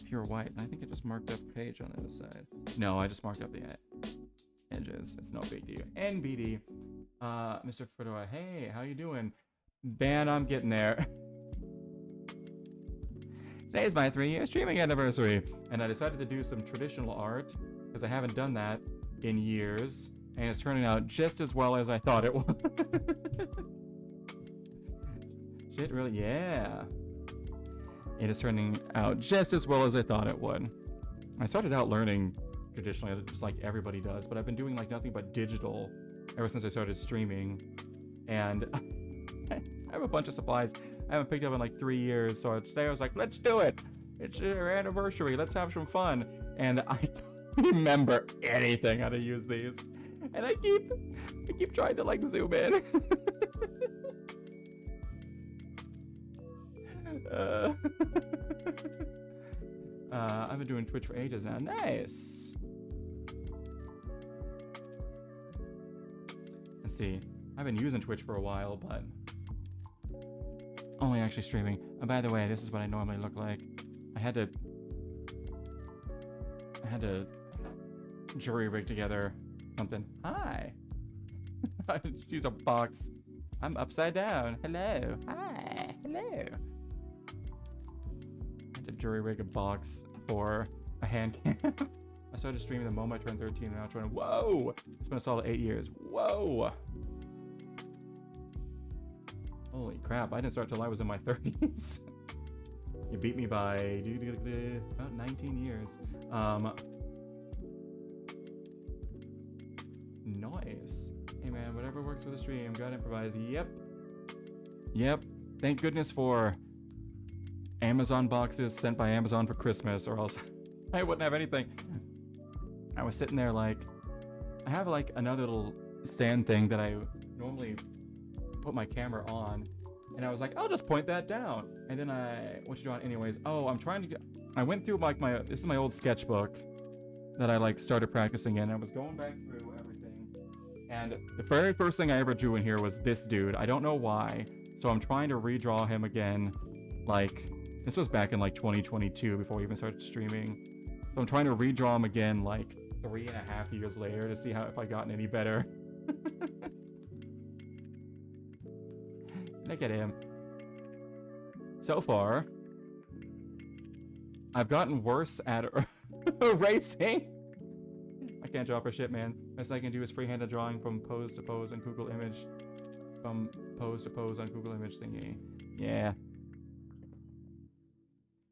pure white. And I think it just marked up a page on the other side. No, I just marked up the edges. It's no big deal. NBD. Mr. Fedora, hey, how you doing? Ban, I'm getting there. Today's my 3-year streaming anniversary, and I decided to do some traditional art because I haven't done that in years, and it's turning out just as well as I thought it would. Shit, really? Yeah. It is turning out just as well as I thought it would. I started out learning traditionally, just like everybody does, but I've been doing like nothing but digital ever since I started streaming, and I have a bunch of supplies I haven't picked up in like 3 years, so today I was like, let's do it! It's our anniversary, let's have some fun! And I don't remember anything how to use these. And I keep trying to like zoom in. I've been doing Twitch for ages now. Nice! Let's see. I've been using Twitch for a while, but only actually streaming. Oh, by the way, this is what I normally look like. I had to jury rig together something. Hi. I just use a box. I'm upside down. Hello. Hi. Hello. jury-rig a box for a hand cam. I started streaming the moment I turned 13 and now 20. Whoa! It's been a solid 8 years. Whoa! Holy crap, I didn't start till I was in my 30s. You beat me by about 19 years. Nice. Hey man, whatever works for the stream, gotta improvise. Yep. Thank goodness for Amazon boxes sent by Amazon for Christmas, or else I wouldn't have anything. I was sitting there like, I have like another little stand thing that I normally put my camera on, and I was like, I'll just point that down. And then what you doing anyways? Oh, I'm trying to get, I went through like this is my old sketchbook that I like started practicing in. I was going back through everything, and the very first thing I ever drew in here was this dude. I don't know why, so I'm trying to redraw him again. Like, this was back in like 2022 before we even started streaming. So I'm trying to redraw him again like 3.5 years later to see if I gotten any better. Look at him. So far, I've gotten worse at erasing. I can't draw for shit, man. Best I can do is freehand drawing from pose to pose on Google Image. From pose to pose on Google Image thingy. Yeah.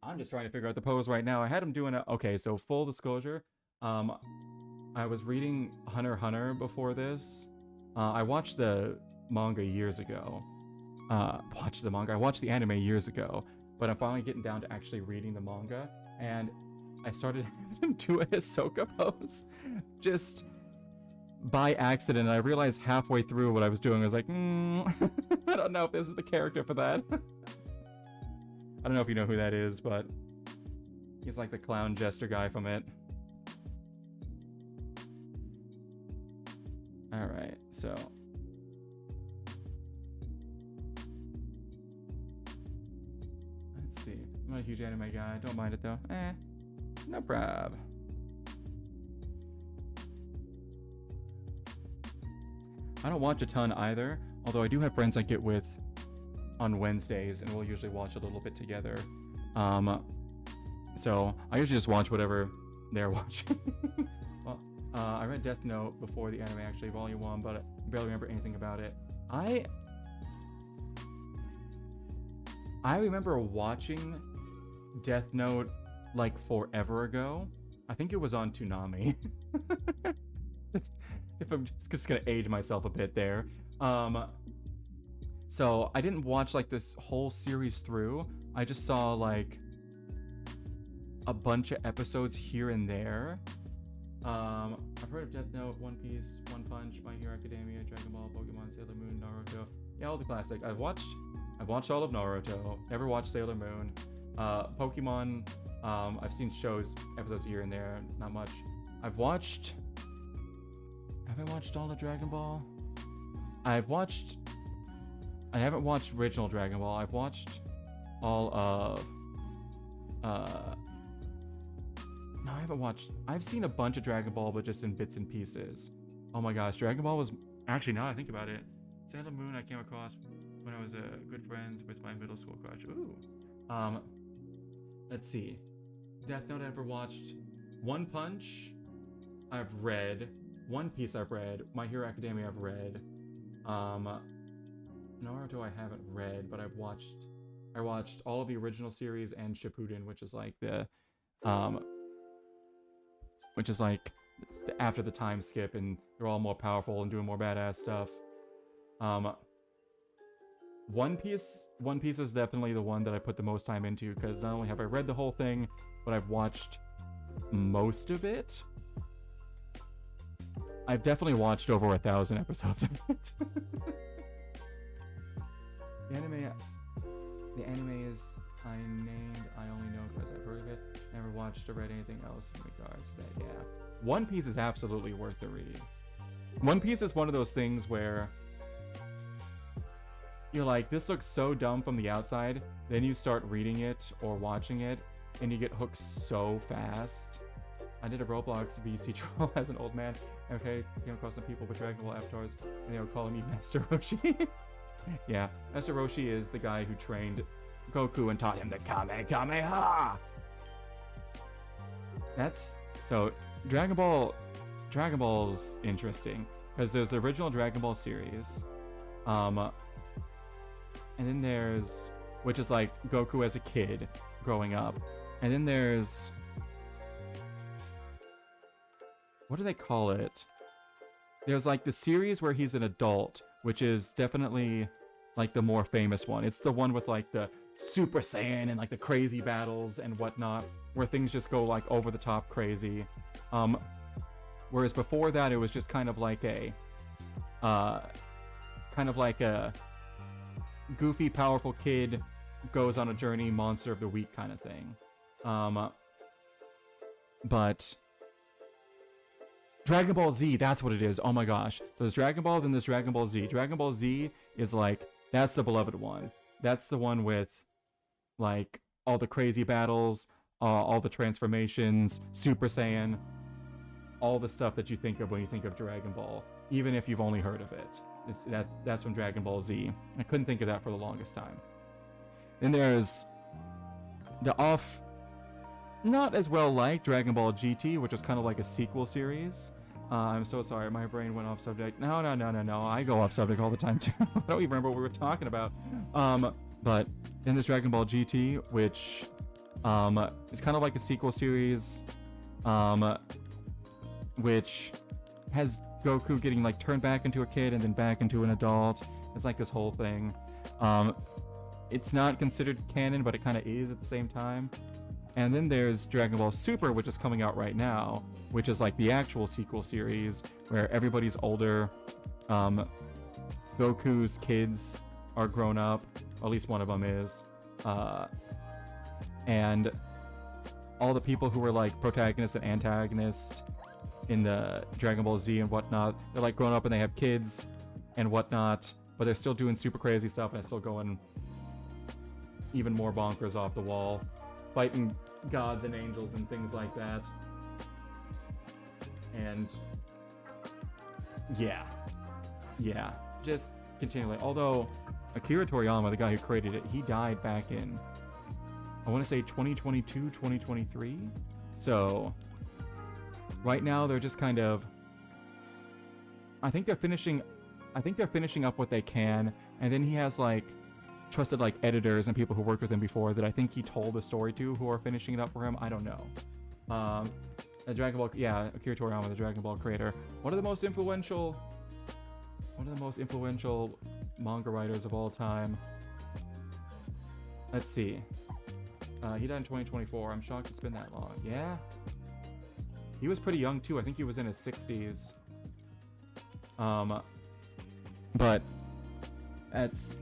I'm just trying to figure out the pose right now. I had him doing it. Okay, so full disclosure. I was reading Hunter x Hunter before this. I watched the manga years ago. I watched the anime years ago, but I'm finally getting down to actually reading the manga, and I started having him do a Hisoka pose just by accident. I realized halfway through what I was doing. I was like, I don't know if this is the character for that. I don't know if you know who that is, but he's like the clown jester guy from it. Alright, so let's see. I'm not a huge anime guy. Don't mind it though. No prob. I don't watch a ton either, although I do have friends I get with on Wednesdays, and we'll usually watch a little bit together. So I usually just watch whatever they're watching. Well, I read Death Note before the anime, actually, Volume 1, but I barely remember anything about it. I remember watching Death Note like forever ago. I think it was on Toonami. If I'm just gonna age myself a bit there. So I didn't watch like this whole series through. I just saw like a bunch of episodes here and there. I've heard of Death Note, One Piece, One Punch, My Hero Academia, Dragon Ball, Pokemon, Sailor Moon, Naruto. Yeah, all the classic. I've watched all of Naruto. Never watched Sailor Moon. Pokemon. I've seen episodes here and there. Not much. Have I watched all of Dragon Ball? I haven't watched original Dragon Ball. I've watched all of no, I haven't watched. I've seen a bunch of Dragon Ball, but just in bits and pieces. Oh my gosh, Dragon Ball was actually, now I think about it, Sailor Moon I came across when I was good friends with my middle school crush. Ooh. Let's see. Death Note I never watched. One Punch I've read. One Piece I've read. My Hero Academia I've read. Naruto I haven't read, but I watched all of the original series and Shippuden, which is like after the time skip, and they're all more powerful and doing more badass stuff. One Piece is definitely the one that I put the most time into, because not only have I read the whole thing, but I've watched most of it. I've definitely watched over 1,000 episodes of it. The anime is I only know because I've heard of it. Never watched or read anything else in regards to that. Yeah, One Piece is absolutely worth the read. One Piece is one of those things where you're like, this looks so dumb from the outside, then you start reading it or watching it, and you get hooked so fast. I did a Roblox VC troll as an old man. Okay, came across some people with Dragon Ball avatars, and they were calling me Master Roshi. Yeah, Master Roshi is the guy who trained Goku and taught him the Kamehameha! That's so Dragon Ball's interesting because there's the original Dragon Ball series, um, and then there's which is like Goku as a kid growing up, and then there's what do they call it? There's like the series where he's an adult, which is definitely like the more famous one. It's the one with like the Super Saiyan and like the crazy battles and whatnot, where things just go like over the top crazy. Whereas before that, it was just kind of like a goofy, powerful kid goes on a journey, monster of the week kind of thing. But Dragon Ball Z, that's what it is. Oh my gosh. So there's Dragon Ball, then there's Dragon Ball Z. Dragon Ball Z is like, that's the beloved one. That's the one with like all the crazy battles, all the transformations, Super Saiyan, all the stuff that you think of when you think of Dragon Ball, even if you've only heard of it. That's from Dragon Ball Z. I couldn't think of that for the longest time. Then there's the not as well liked Dragon Ball GT, which was kind of like a sequel series. I'm so sorry, my brain went off subject. No, I go off subject all the time too. I don't even remember what we were talking about. But then there's Dragon Ball GT, which is kind of like a sequel series, which has Goku getting like turned back into a kid and then back into an adult. It's like this whole thing. It's not considered canon, but it kind of is at the same time. And then there's Dragon Ball Super, which is coming out right now, which is like the actual sequel series where everybody's older. Goku's kids are grown up, or at least one of them is. And all the people who were like protagonists and antagonists in the Dragon Ball Z and whatnot, they're like grown up and they have kids and whatnot, but they're still doing super crazy stuff and it's still going even more bonkers off the wall, fighting gods and angels and things like that. And yeah, just continually. Although Akira Toriyama, the guy who created it, he died back in, I want to say 2022, 2023. So right now they're just kind of, I think they're finishing up what they can, and then he has like trusted like editors and people who worked with him before that I think he told the story to, who are finishing it up for him. I don't know. The Dragon Ball, yeah, Akira Toriyama, the Dragon Ball creator, one of the most influential manga writers of all time. Let's see. He died in 2024. I'm shocked it's been that long. Yeah. He was pretty young too. I think he was in his 60s. But that's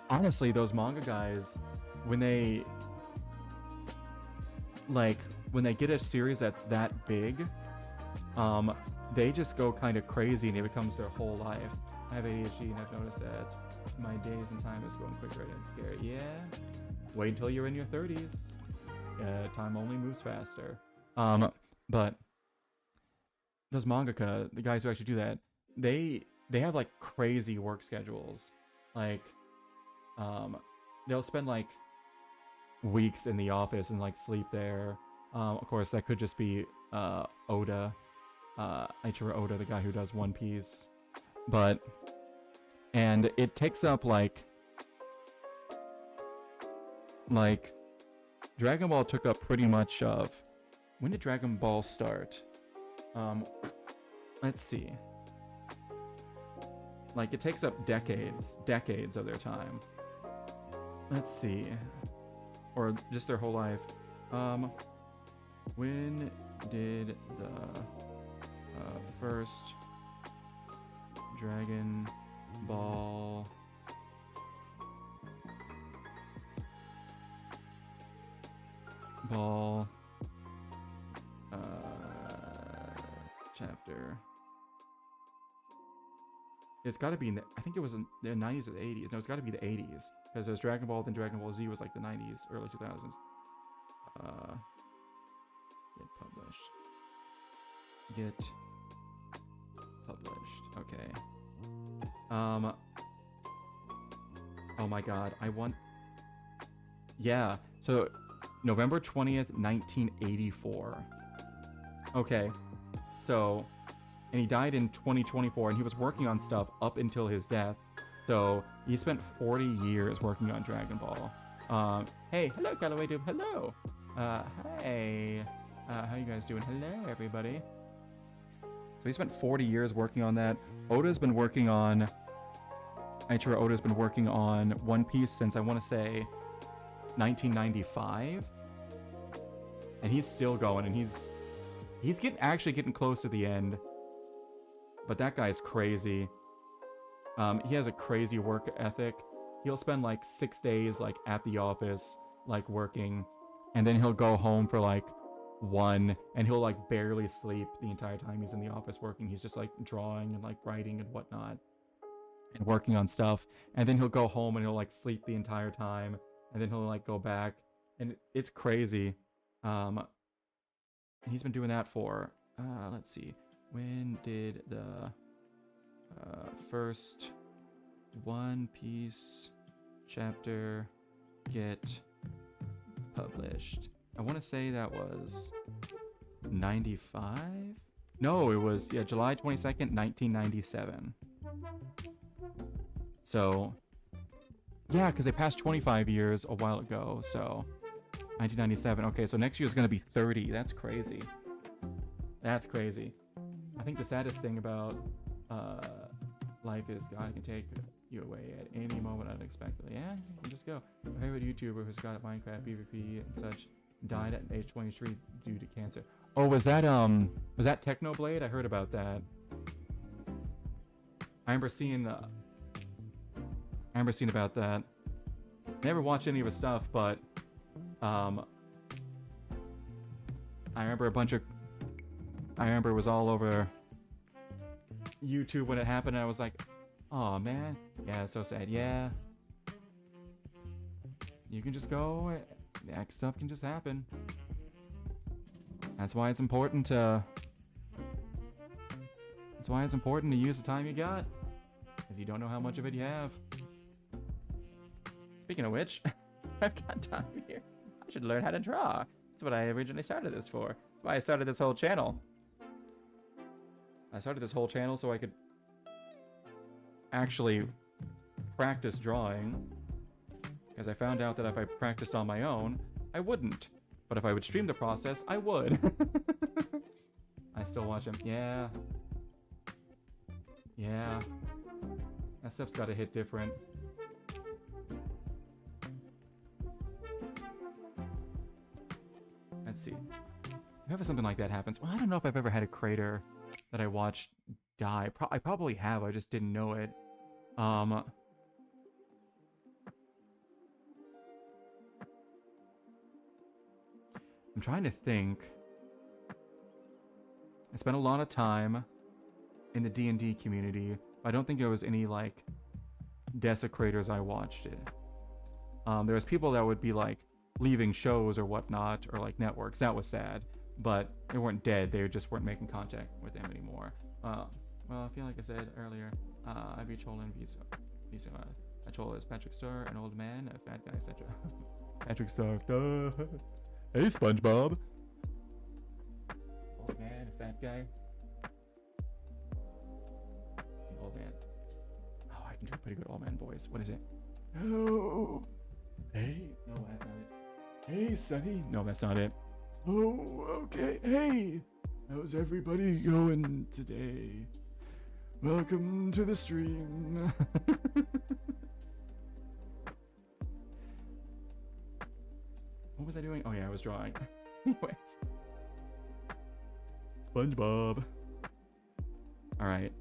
honestly, those manga guys, when they get a series that's that big, they just go kind of crazy and it becomes their whole life. I have ADHD and I've noticed that my days and time is going quicker and it's scary. Yeah. Wait until you're in your 30s. Time only moves faster. But those mangaka, the guys who actually do that, they have like crazy work schedules. Like, they'll spend like weeks in the office and like sleep there. Of course, that could just be Oda, Eiichiro Oda, the guy who does One Piece. And it takes up like Dragon Ball took up pretty much of, when did Dragon Ball start? Let's see. Like, it takes up decades of their time. Let's see. Or just their whole life. When did the first Dragon Ball chapter? It's got to be in the, I think it was in the 90s or the 80s. No, it's got to be the 80s, because there's Dragon Ball, then Dragon Ball Z was like the 90s, early 2000s. Get published. Okay. Oh my god, yeah, so November 20th, 1984. Okay, so, and he died in 2024, and he was working on stuff up until his death. So he spent 40 years working on Dragon Ball. Hey, hello, Callaway Dude. Hello. Hey. How you guys doing? Hello, everybody. So he spent 40 years working on that. Oda's been working on... Eiichiro Oda's been working on One Piece since, I want to say, 1995. And he's still going, and he's actually getting close to the end. But that guy's crazy. He has a crazy work ethic. He'll spend like 6 days like at the office, like working, and then he'll go home for like 1, and he'll like barely sleep the entire time he's in the office working. He's just like drawing and like writing and whatnot, and working on stuff. And then he'll go home and he'll like sleep the entire time, and then he'll like go back, and it's crazy. And he's been doing that for let's see, when did the first One Piece chapter get published? I want to say that was 95? No, it was, yeah, July 22nd, 1997. So, yeah, because they passed 25 years a while ago, so 1997. Okay, so next year is going to be 30. That's crazy. That's crazy. I think the saddest thing about life is God can take you away at any moment unexpectedly. Yeah, you can just go. My favorite YouTuber who's got Minecraft, PvP, and such died at age 23 due to cancer. Oh, was that Technoblade? I heard about that. I remember seeing about that. Never watched any of his stuff, but I remember it was all over YouTube when it happened, and I was like, oh man, yeah, so sad. Yeah, you can just go, that stuff can just happen. That's why it's important to use the time you got, because you don't know how much of it you have. Speaking of which, I've got time here. I should learn how to draw. That's what I originally started this for. That's why I started this whole channel. I started this whole channel so I could actually practice drawing, because I found out that if I practiced on my own, I wouldn't. But if I would stream the process, I would. I still watch him. Yeah. Yeah. That stuff's gotta hit different. Let's see. If ever something like that happens, well, I don't know if I've ever had a creator that I watched die. I probably have, I just didn't know it. I'm trying to think. I spent a lot of time in the D&D community. I don't think there was any, like, desecrators I watched it. There was people that would be, like, leaving shows or whatnot, or, like, networks. That was sad. But they weren't dead. They just weren't making contact with them anymore. Well, I feel like I said earlier, I be trolling Visa. I troll as Patrick Star, an old man, a fat guy, etc. Patrick Star. Hey, SpongeBob. Old man, a fat guy. The old man. Oh, I can do a pretty good old man voice. What is it? Oh. Hey. No, that's not it. Hey, Sonny. No, that's not it. Oh, okay. Hey. How's everybody going today? Welcome to the stream. What was I doing? Oh yeah, I was drawing. Anyways. SpongeBob. Alright.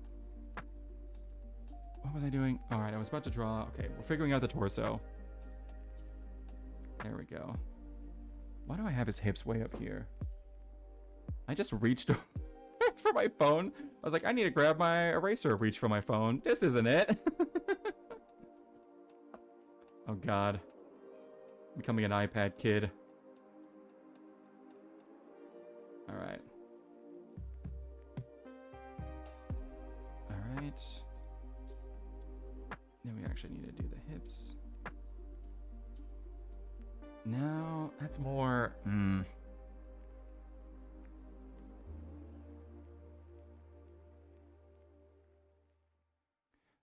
What was I doing? Alright, I was about to draw. Okay, we're figuring out the torso. There we go. Why do I have his hips way up here? I just reached for my phone. I was like, I need to grab my eraser, reach for my phone. This isn't it. Oh god. Becoming an iPad kid. Alright. Alright. Then we actually need to do the hips. No, that's more...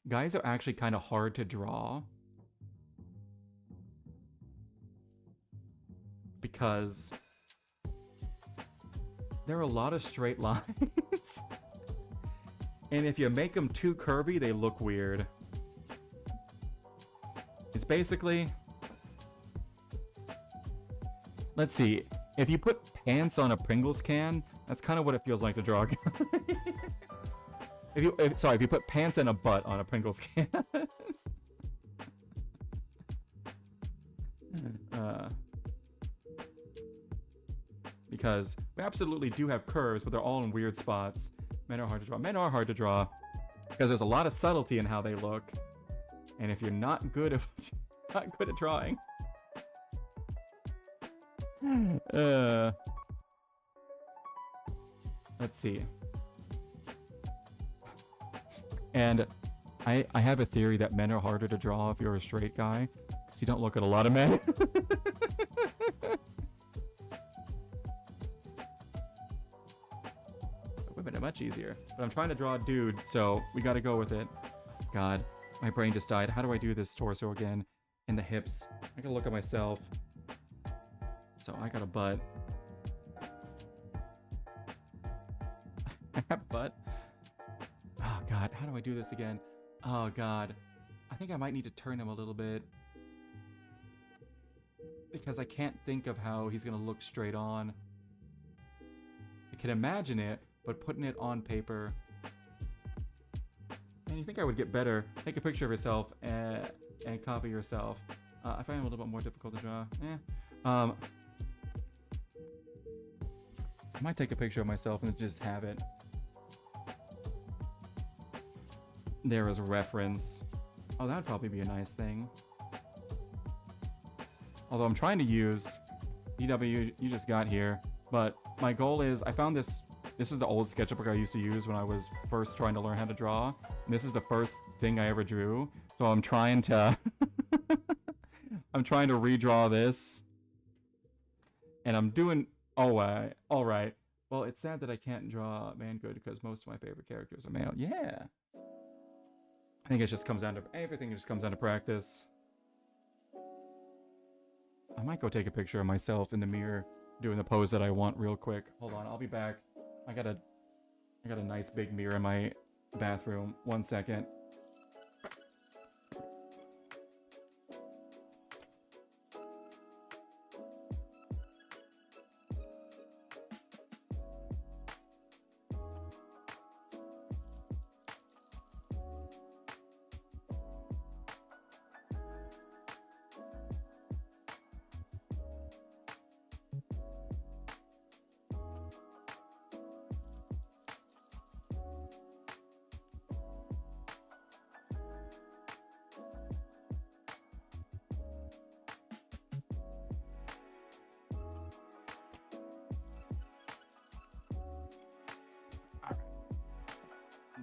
Guys are actually kind of hard to draw because there are a lot of straight lines. And if you make them too curvy, they look weird. It's basically... Let's see. If you put pants on a Pringles can, that's kind of what it feels like to draw. If you put pants and a butt on a Pringles can. Because we absolutely do have curves, but they're all in weird spots. Men are hard to draw. Men are hard to draw because there's a lot of subtlety in how they look. And if you're not good at drawing, let's see. And I have a theory that men are harder to draw if you're a straight guy, because you don't look at a lot of men. Women are much easier. But I'm trying to draw a dude, so we gotta go with it. God, my brain just died. How do I do this torso again? And the hips. I gotta look at myself. So I got a butt. I have a butt. Oh God, how do I do this again? Oh God. I think I might need to turn him a little bit. Because I can't think of how he's gonna look straight on. I can imagine it, but putting it on paper... And you think I would get better. Take a picture of yourself and copy yourself. I find it a little bit more difficult to draw. I might take a picture of myself and just have it there as a reference. Oh, that would probably be a nice thing. Although I'm trying to use DW, you just got here. But my goal is, I found this is the old sketchbook I used to use when I was first trying to learn how to draw. And this is the first thing I ever drew. So I'm trying to I'm trying to redraw this. And I'm doing all right. Well, it's sad that I can't draw man good because most of my favorite characters are male. Yeah. I think it just comes down to everything just comes down to practice. I might go take a picture of myself in the mirror doing the pose that I want real quick. Hold on, I'll be back. I got a nice big mirror in my bathroom. 1 second.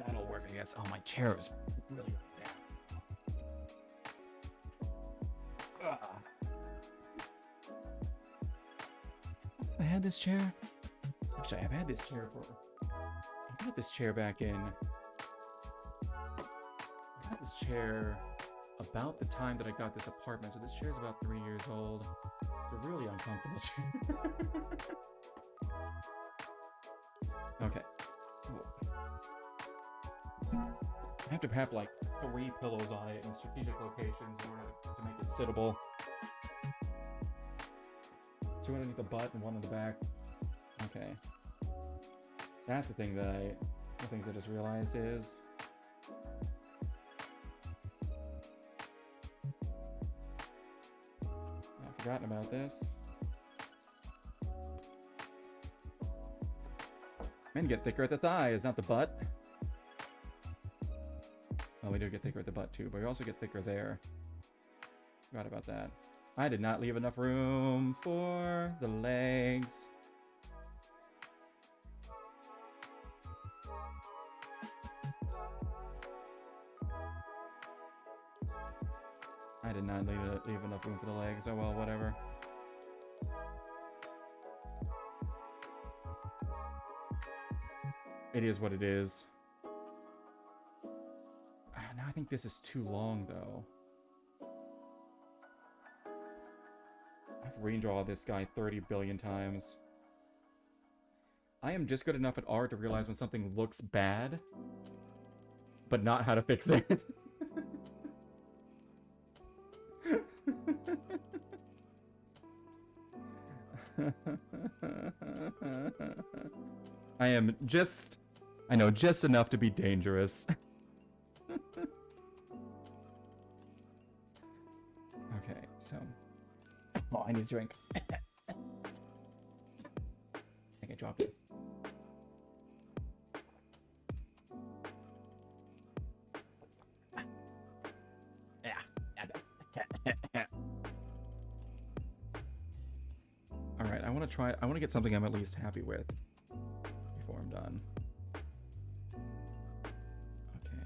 That'll work, I guess. Oh, my chair is really down. I had this chair. Actually, I've had this chair for... I got this chair back in... I got this chair about the time that I got this apartment. So this chair is about 3 years old. It's a really uncomfortable chair. Okay. I have to have like 3 pillows on it in strategic locations in order to make it sittable. 2 underneath the butt and 1 in the back. Okay. That's the thing that the things I just realized is... I've forgotten about this. Men get thicker at the thighs, not the butt. Well, we do get thicker at the butt too, but we also get thicker there. Forgot about that. I did not leave enough room for the legs. I did not leave enough room for the legs. Oh well, whatever. It is what it is. Now I think this is too long, though. I've redrawn this guy 30 billion times. I am just good enough at art to realize when something looks bad, but not how to fix it. I know just enough to be dangerous. Okay, so... Oh, I need a drink. I think I dropped it. Alright, I want to get something I'm at least happy with before I'm done. Okay.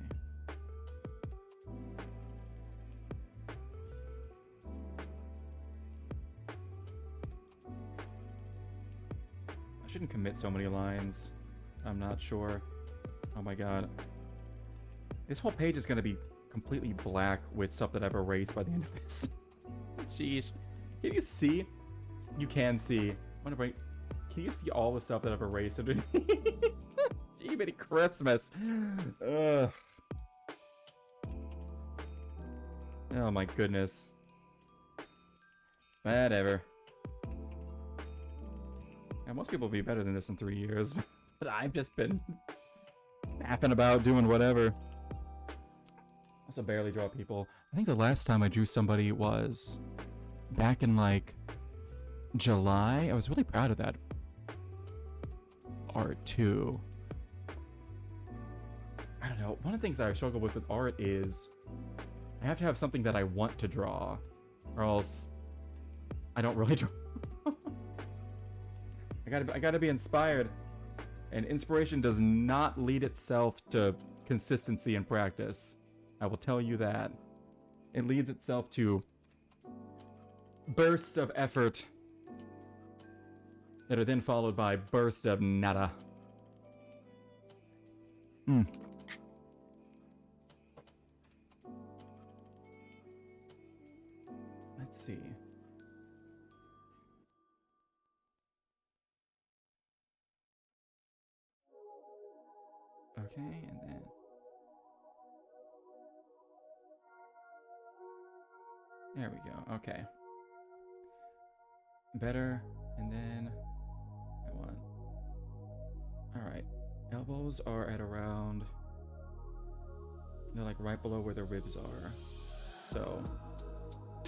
I shouldn't commit so many lines. I'm not sure. Oh my god. This whole page is going to be completely black with stuff that I've erased by the end of this. Sheesh. Can you see? You can see. Can you see all the stuff that I've erased underneath? Gee, Merry Christmas. Ugh. Oh my goodness. Whatever. Yeah, most people will be better than this in 3 years. But I've just been fapping about doing whatever. Also barely draw people. I think the last time I drew somebody was back in like July. I was really proud of that art too. I don't know. One of the things that I struggle with art is I have to have something that I want to draw, or else I don't really draw. I gotta be inspired, and inspiration does not lead itself to consistency and practice. I will tell you that. It leads itself to bursts of effort that are then followed by bursts of nada. Let's see. Okay, and then... There we go, okay. Better, and then... I want... Alright. Elbows are at around... They're like right below where the ribs are. So...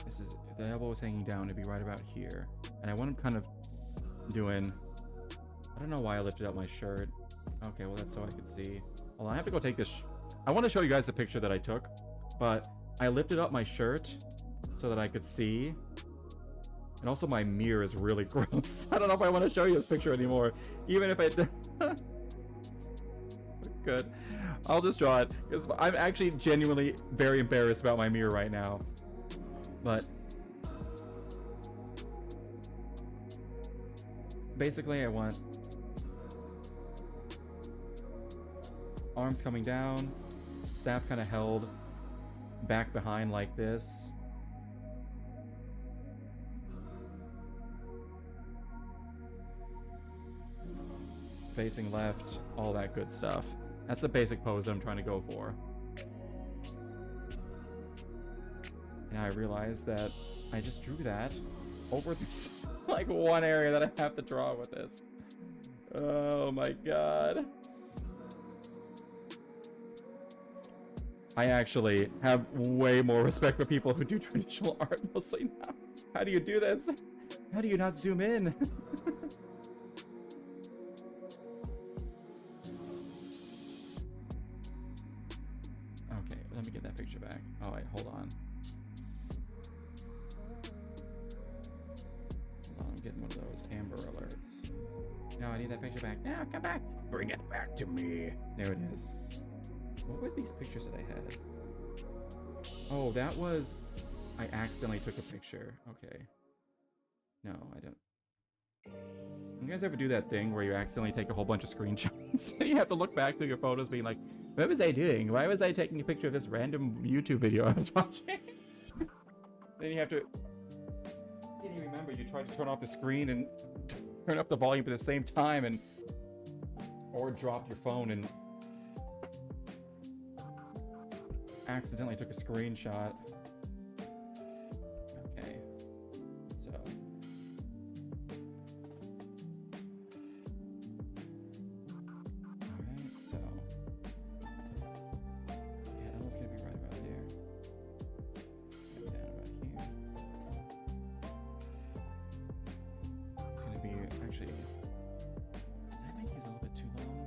This is... If the elbow is hanging down, it'd be right about here. And I want them kind of doing... I don't know why I lifted up my shirt. Okay, well that's so I could see. Hold on, I have to go take this... I want to show you guys the picture that I took, but I lifted up my shirt so that I could see. And also my mirror is really gross. I don't know if I want to show you this picture anymore. Even if I did. Good. I'll just draw it, because I'm actually genuinely very embarrassed about my mirror right now. But... basically I want... arms coming down, staff kind of held back behind like this. Facing left, all that good stuff. That's the basic pose that I'm trying to go for. And I realized that I just drew that over this like one area that I have to draw with this. Oh my god. I actually have way more respect for people who do traditional art mostly now. How do you do this? How do you not zoom in? Okay, let me get that picture back. Oh wait, hold on. Hold on, I'm getting one of those Amber Alerts. No, I need that picture back. Now, come back. Bring it back to me. There it is. What were these pictures that I had? Oh, that was... I accidentally took a picture. Okay. No, I don't. You guys ever do that thing where you accidentally take a whole bunch of screenshots and you have to look back through your photos being like, What was I doing? Why was I taking a picture of this random YouTube video I was watching? Then you have to... Then you remember you tried to turn off the screen and turn up the volume at the same time and... Or dropped your phone and... accidentally took a screenshot. Okay. So... Alright, so... Yeah, that was gonna be right about there. It's gonna be down about here. It's gonna be actually. Did I make these a little bit too long?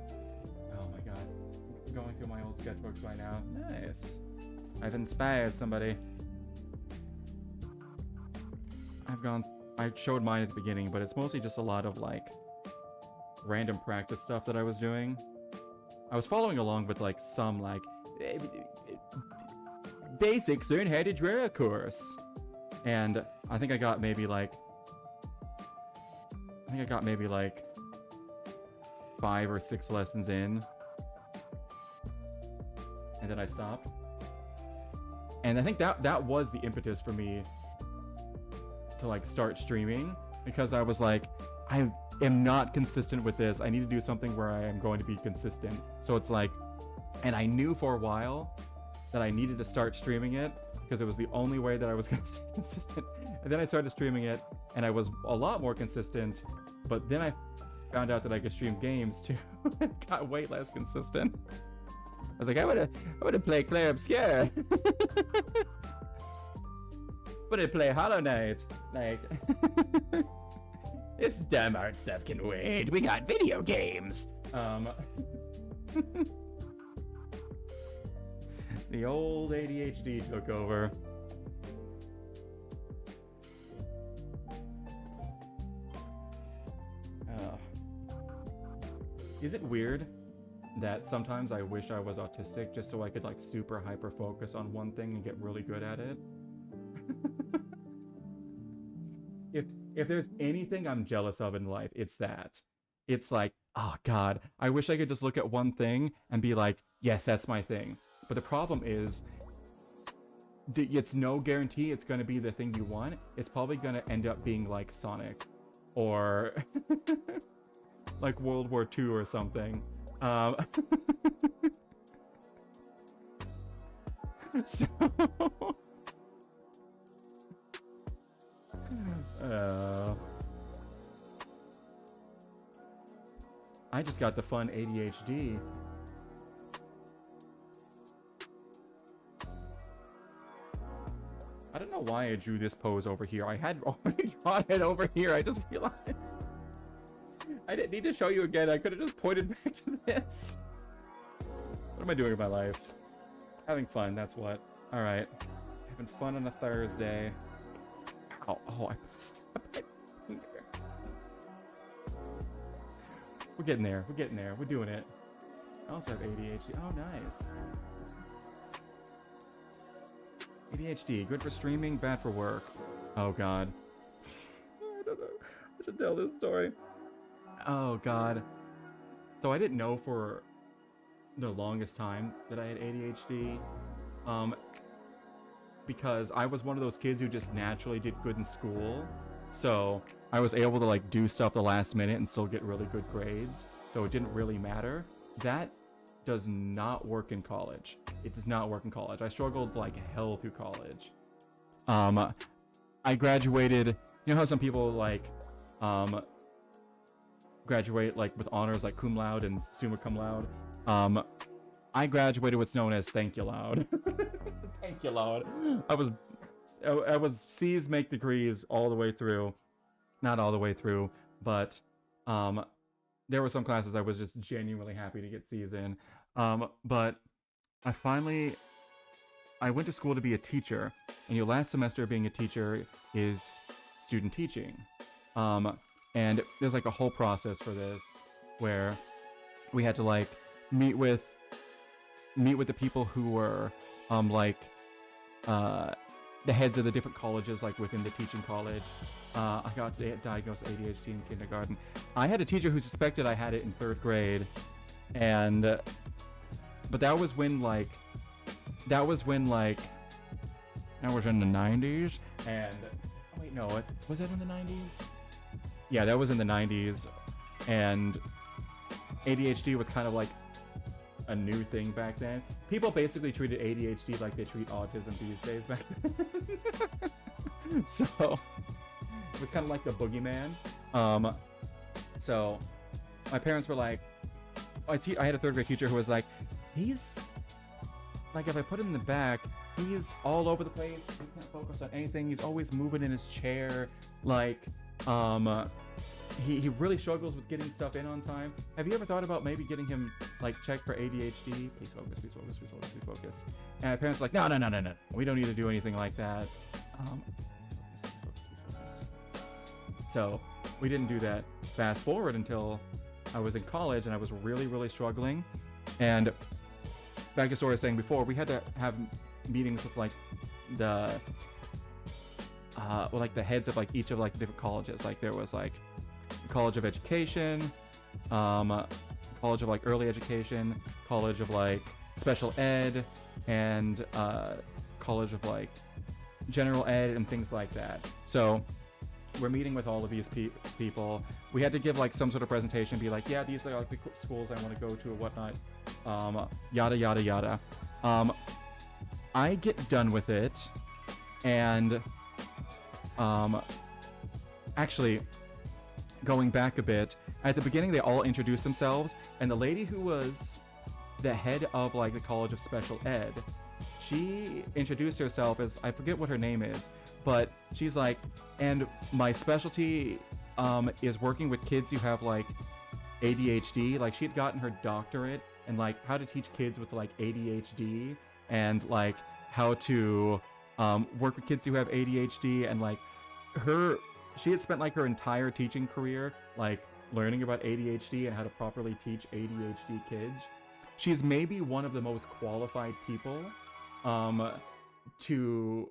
Oh my god. I'm going through my old sketchbooks right now. Nice. I've inspired somebody. I showed mine at the beginning, but it's mostly just a lot of like random practice stuff that I was doing. I was following along with like some like basics learn how to draw course. And I think I got maybe like 5 or 6 lessons in. And then I stopped. And I think that was the impetus for me to like start streaming, because I was like, I am not consistent with this. I need to do something where I am going to be consistent. So it's like, and I knew for a while that I needed to start streaming it because it was the only way that I was going to stay consistent. And then I started streaming it and I was a lot more consistent, but then I found out that I could stream games too and got way less consistent. I was like, I wanna play Clair Obscur. But I play Hollow Knight. Like, this dumb art stuff can wait. We got video games. The old ADHD took over. Is it weird that sometimes I wish I was autistic just so I could like super hyper focus on one thing and get really good at it? If there's anything I'm jealous of in life, it's that. It's like, oh god, I wish I could just look at one thing and be like, yes, that's my thing. But the problem is, it's no guarantee it's going to be the thing you want. It's probably going to end up being like Sonic or like World War II or something. So I just got the fun ADHD. I don't know why I drew this pose over here. I had already drawn it over here. I just realized. I didn't need to show you again. I could have just pointed back to this. What am I doing with my life? Having fun, that's what. Alright. Having fun on a Thursday. Ow. Oh, I stabbed my finger. We're getting there. We're getting there. We're doing it. I also have ADHD. Oh, nice. ADHD. Good for streaming, bad for work. Oh, God. I don't know. I should tell this story. Oh, God. So I didn't know for the longest time that I had ADHD. Because I was one of those kids who just naturally did good in school. So I was able to like do stuff the last minute and still get really good grades. So it didn't really matter. That does not work in college. It does not work in college. I struggled like hell through college. I graduated, you know how some people like graduate like with honors like cum laude and summa cum laude? I graduated what's known as thank you loud. Thank you loud. I was C's make degrees all the way through. Not all the way through, but there were some classes I was just genuinely happy to get C's in. But I went to school to be a teacher, and your last semester of being a teacher is student teaching. And there's like a whole process for this where we had to like meet with the people who were the heads of the different colleges like within the teaching college. I got diagnosed with ADHD in kindergarten. I had a teacher who suspected I had it in 3rd grade, and but that was when like that was in the 90s, and oh wait, no, was that in the 90s? Yeah, that was in the 90s, and ADHD was kind of like a new thing back then. People basically treated ADHD like they treat autism these days back then. So it was kind of like the boogeyman. So my parents were like, I had a third grade teacher who was like, he's like, if I put him in the back, he's all over the place. He can't focus on anything. He's always moving in his chair. Like, he really struggles with getting stuff in on time. Have you ever thought about maybe getting him like checked for ADHD? Please focus, please focus, please focus, please focus. And my parents were like, no. We don't need to do anything like that. Please focus. So we didn't do that. Fast forward until I was in college and I was really, really struggling. And back to what I was saying before, we had to have meetings with like the heads of like each of like different colleges. Like there was like College of Education, College of like Early Education, College of like Special Ed, and College of like General Ed and things like that. So we're meeting with all of these people. We had to give like some sort of presentation, be like, yeah, these are like the schools I want to go to or whatnot, yada yada yada. I get done with it, and actually, going back a bit, at the beginning they all introduced themselves, and the lady who was the head of like the College of Special Ed, she introduced herself as, I forget what her name is, but she's like, and my specialty is working with kids who have like ADHD. Like she had gotten her doctorate in like how to teach kids with like ADHD, and like how to work with kids who have ADHD, and like she had spent like her entire teaching career like learning about ADHD and how to properly teach ADHD kids. She's maybe one of the most qualified people to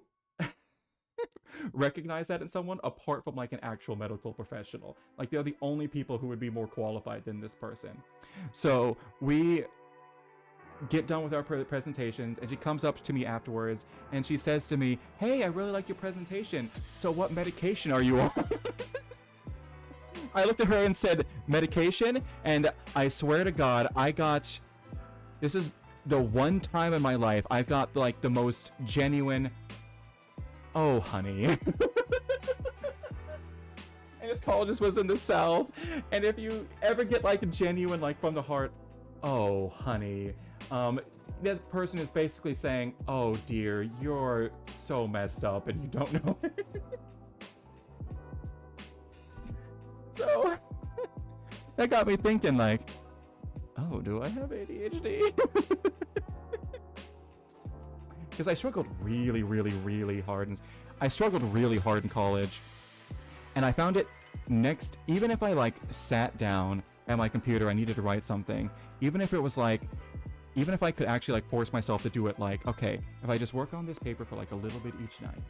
recognize that in someone, apart from like an actual medical professional. Like they're the only people who would be more qualified than this person. So we get done with our presentations, and she comes up to me afterwards and she says to me, hey, I really like your presentation, so what medication are you on? I looked at her and said, medication? And I swear to God, this is the one time in my life I've got like the most genuine, oh honey. And this college was in the South, and if you ever get like a genuine, like from the heart, oh honey, this person is basically saying, oh dear, you're so messed up and you don't know it. So that got me thinking like, oh, do I have ADHD? Because I struggled really, really, really hard, and I struggled really hard in college, and I found it even if I like sat down at my computer, I needed to write something, even if I could actually like force myself to do it, like, okay, if I just work on this paper for like a little bit each night,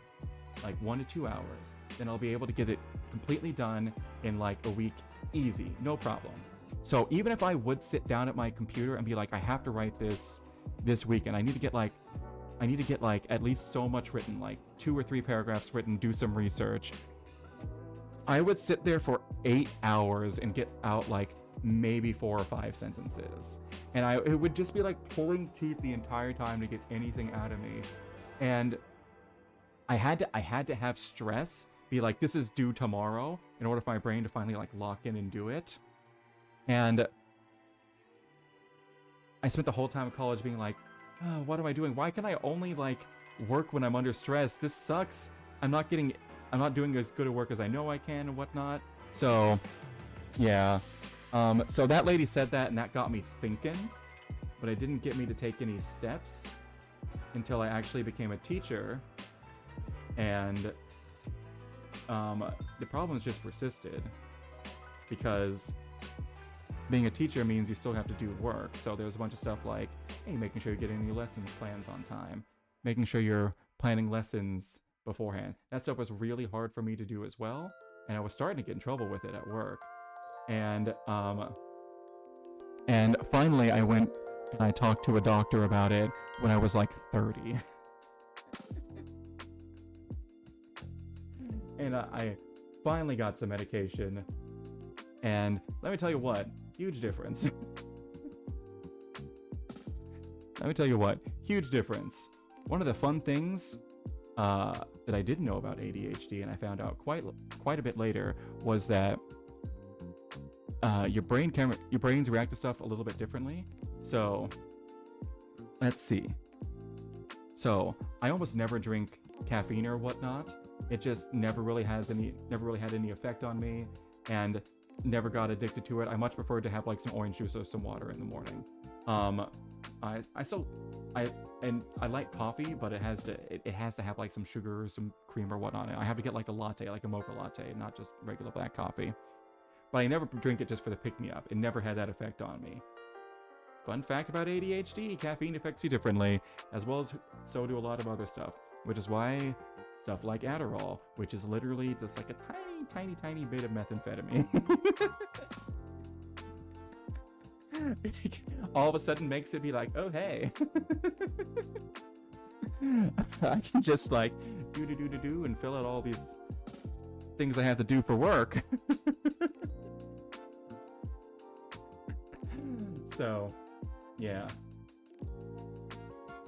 like 1 to 2 hours, then I'll be able to get it completely done in like a week, easy, no problem. So even if I would sit down at my computer and be like, I have to write this week, and I need to get like at least so much written, like 2 or 3 paragraphs written, do some research, I would sit there for 8 hours and get out like maybe 4 or 5 sentences. And it would just be like pulling teeth the entire time to get anything out of me. And I had to have stress, be like, this is due tomorrow, in order for my brain to finally like lock in and do it. And I spent the whole time of college being like, oh, what am I doing? Why can I only like work when I'm under stress? This sucks. I'm not doing as good a work as I know I can and whatnot. So yeah. So that lady said that, and that got me thinking, but it didn't get me to take any steps until I actually became a teacher. And the problems just persisted, because being a teacher means you still have to do work. So there's a bunch of stuff like, hey, making sure you're getting your lesson plans on time, making sure you're planning lessons beforehand. That stuff was really hard for me to do as well, and I was starting to get in trouble with it at work. And finally I went and I talked to a doctor about it when I was like 30. And I finally got some medication, and let me tell you what, huge difference. Let me tell you what, huge difference. One of the fun things that I didn't know about ADHD, and I found out quite a bit later, was that your brains react to stuff a little bit differently. So let's see. So I almost never drink caffeine or whatnot. It just never really had any effect on me, and never got addicted to it. I much preferred to have like some orange juice or some water in the morning. I like coffee, but it has to have like some sugar or some cream or whatnot. I have to get like a latte, like a mocha latte, not just regular black coffee. But I never drink it just for the pick-me-up. It never had that effect on me. Fun fact about ADHD, caffeine affects you differently, as well as so do a lot of other stuff, which is why stuff like Adderall, which is literally just like a tiny bit of methamphetamine, all of a sudden makes it be like, oh hey, I can just like do and fill out all these things I have to do for work. So yeah,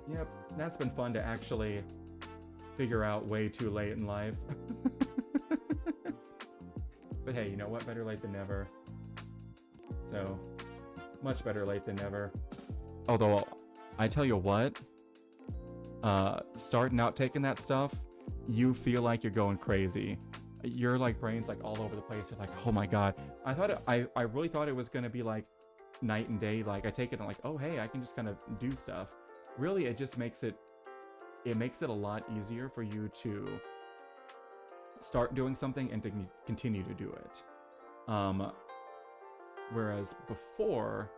yep, that's been fun to actually figure out way too late in life. But hey, you know what, better late than never. So much better late than never. Although I tell you what, starting out taking that stuff, you feel like you're going crazy. Your like brain's like all over the place. You're like, oh my god. I really thought it was gonna be like night and day. Like I take it and like, oh hey, I can just kind of do stuff. Really, it just makes it a lot easier for you to start doing something and to continue to do it. Whereas before,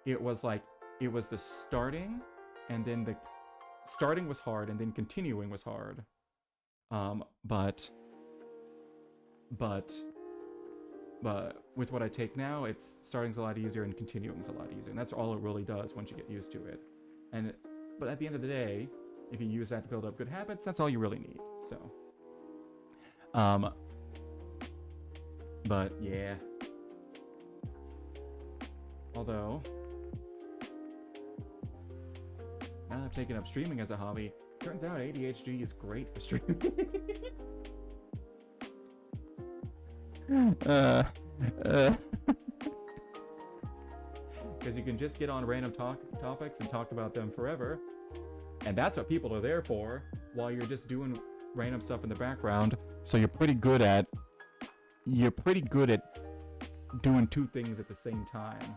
it was the starting, and then the starting was hard, and then continuing was hard. But with what I take now, it's starting's a lot easier and continuing's a lot easier, and that's all it really does once you get used to it. But at the end of the day, if you use that to build up good habits, that's all you really need. So, but yeah. Although, now that I've taken up streaming as a hobby, turns out ADHD is great for streaming. Because you can just get on random topics and talk about them forever. And that's what people are there for, while you're just doing random stuff in the background. So you're pretty good at doing two things at the same time.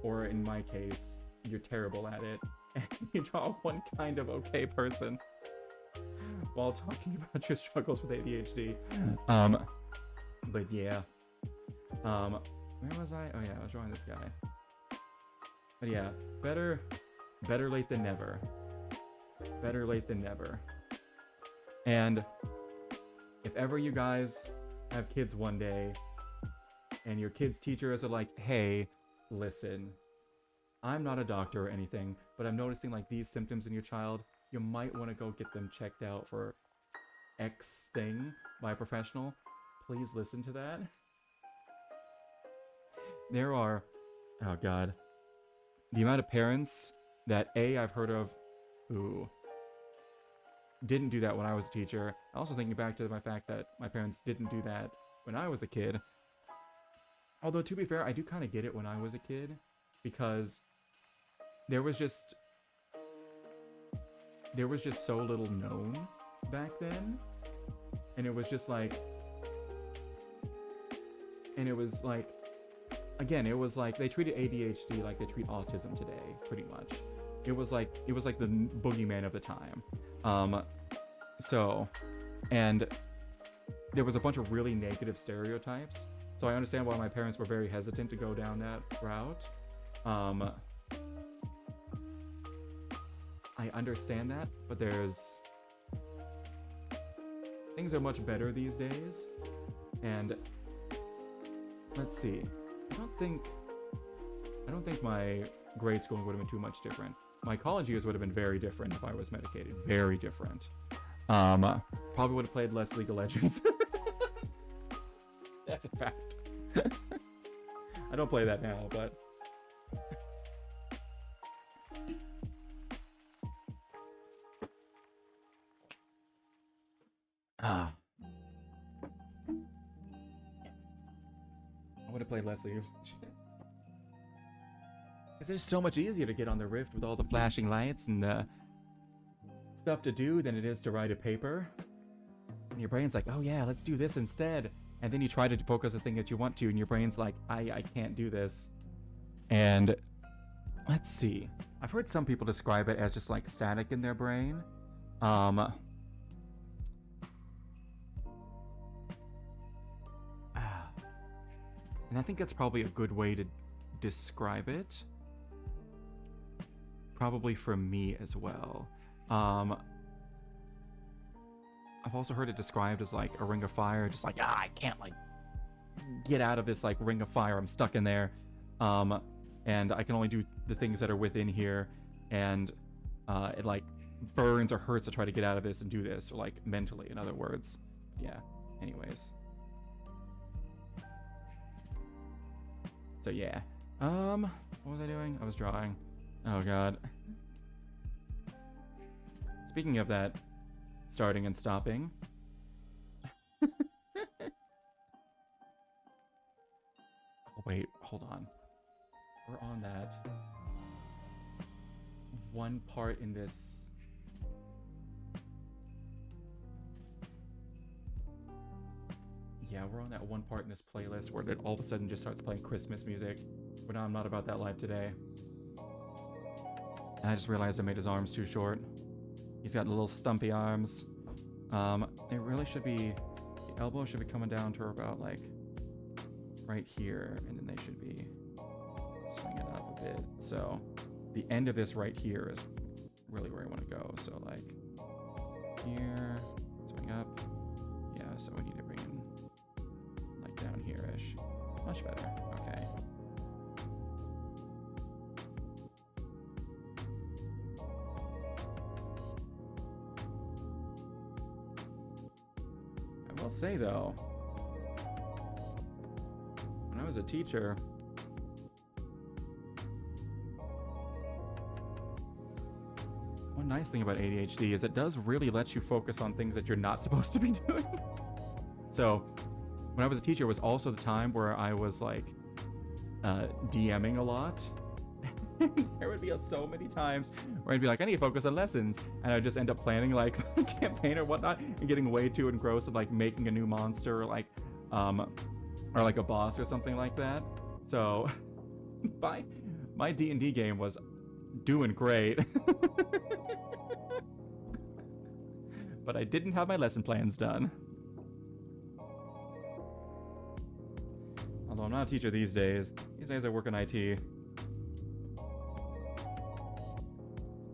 Or in my case, you're terrible at it, and you draw one kind of okay person while talking about your struggles with ADHD. But yeah. Where was I? Oh yeah, I was drawing this guy. But yeah, better late than never. Better late than never. And if ever you guys have kids one day, and your kids' teachers are like, hey, listen, I'm not a doctor or anything, but I'm noticing like these symptoms in your child, you might want to go get them checked out for X thing by a professional. Please listen to that. There are, oh god, the amount of parents that I've heard of who didn't do that when I was a teacher. Also thinking back to my fact that my parents didn't do that when I was a kid. Although, to be fair, I do kind of get it when I was a kid, because there was just so little known back then, and it was just like, and it was like, again, it was like they treated ADHD like they treat autism today, pretty much. It was like the boogeyman of the time. So, and there was a bunch of really negative stereotypes. So I understand why my parents were very hesitant to go down that route. I understand that, but things are much better these days. And let's see. I don't think my grade school would have been too much different. My college years would have been very different if I was medicated. Very different. Probably would have played less League of Legends. That's a fact. I don't play that now, but... I would have played less League of Legends. Because it's so much easier to get on the Rift with all the flashing lights and the stuff to do than it is to write a paper. And your brain's like, oh yeah, let's do this instead. And then you try to focus the thing that you want to, and your brain's like, I can't do this. And let's see. I've heard some people describe it as just like static in their brain. And I think that's probably a good way to describe it. Probably for me as well. I've also heard it described as like a ring of fire, just like, I can't like get out of this like ring of fire. I'm stuck in there. And I can only do the things that are within here. And it like burns or hurts to try to get out of this and do this, or like mentally, in other words. Yeah, anyways. So yeah. What was I doing? I was drawing. Oh god. Speaking of that, starting and stopping. Oh wait, hold on. We're on that one part in this. Yeah, we're on that one part in this playlist where it all of a sudden just starts playing Christmas music. But I'm not about that life today. And I just realized I made his arms too short. He's got little stumpy arms. It really should be, the elbow should be coming down to about like right here, and then they should be swinging up a bit. So the end of this right here is really where I want to go. So like here, swing up. Yeah, so we need to bring in like down here-ish. Much better. Okay. I will say though, when I was a teacher, one nice thing about ADHD is it does really let you focus on things that you're not supposed to be doing. So when I was a teacher, it was also the time where I was like DMing a lot. There would be so many times where I'd be like, I need to focus on lessons, and I'd just end up planning like a campaign or whatnot and getting way too engrossed in like making a new monster, or like a boss or something like that. So my D&D game was doing great. But I didn't have my lesson plans done. Although I'm not a teacher these days. These days I work in IT.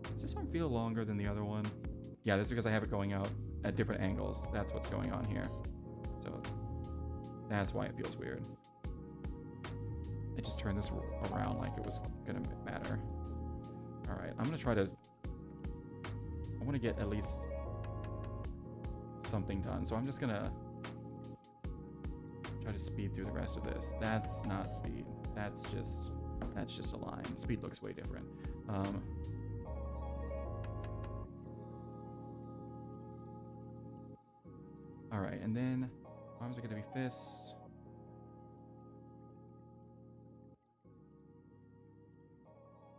Does this one feel longer than the other one? Yeah, that's because I have it going out at different angles. That's what's going on here. So that's why it feels weird. I just turned this around like it was gonna matter. All right, I'm gonna try to, I want to get at least something done. So I'm just gonna try to speed through the rest of this. That's not speed. That's just a line. Speed looks way different. All right, and then arms are gonna be fist.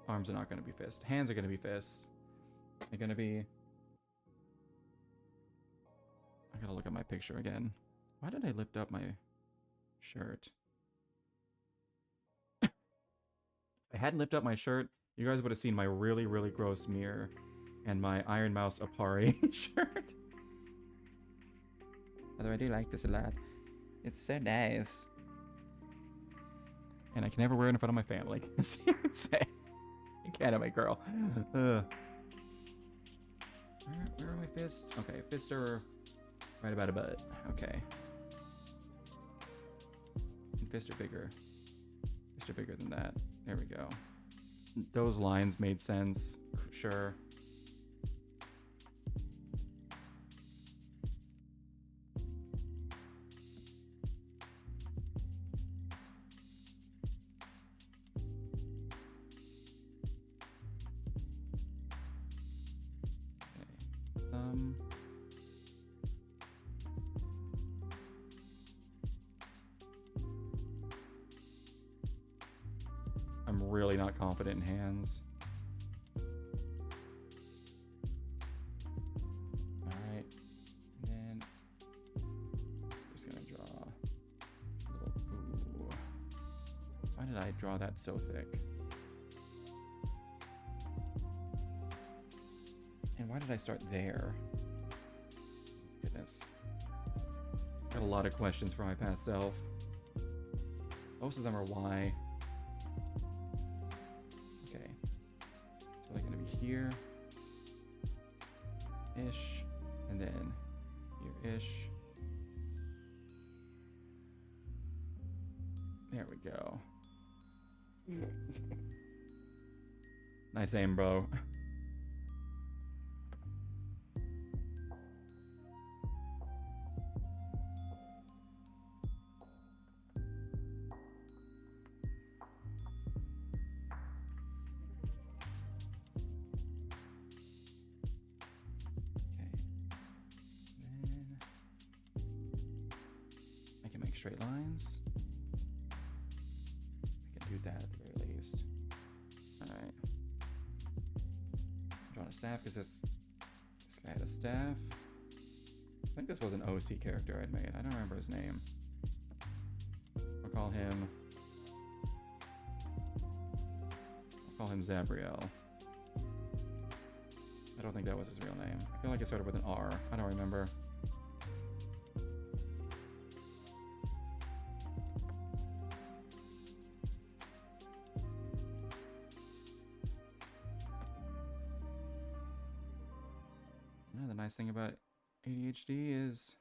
Arms are not gonna be fist. Hands are gonna be fist. They're gonna be. I gotta look at my picture again. Why did I lift up my shirt? If I hadn't lifted up my shirt, you guys would have seen my really, really gross mirror and my Iron Mouse Apari shirt. Although I do like this a lot. It's so nice. And I can never wear it in front of my family. As you would say. You can't have my girl. Where are my fists? Okay, fists are right about a butt. Okay. And fists are bigger. Fists are bigger than that. There we go. those lines made sense. Sure. I'm really not confident in hands. Alright. And then just gonna draw a little. Ooh. Why did I draw that so thick? And why did I start there? Goodness. Got a lot of questions for my past self. Most of them are why. Okay. It's really gonna be here. Ish. And then here-ish. There we go. Nice aim, bro. Straight lines. I can do that at the very least. Alright. Drawing a staff because this guy had a staff. I think this was an OC character I'd made. I don't remember his name. I'll call him Zabriel. I don't think that was his real name. I feel like it started with an R. I don't remember. Nice thing about ADHD is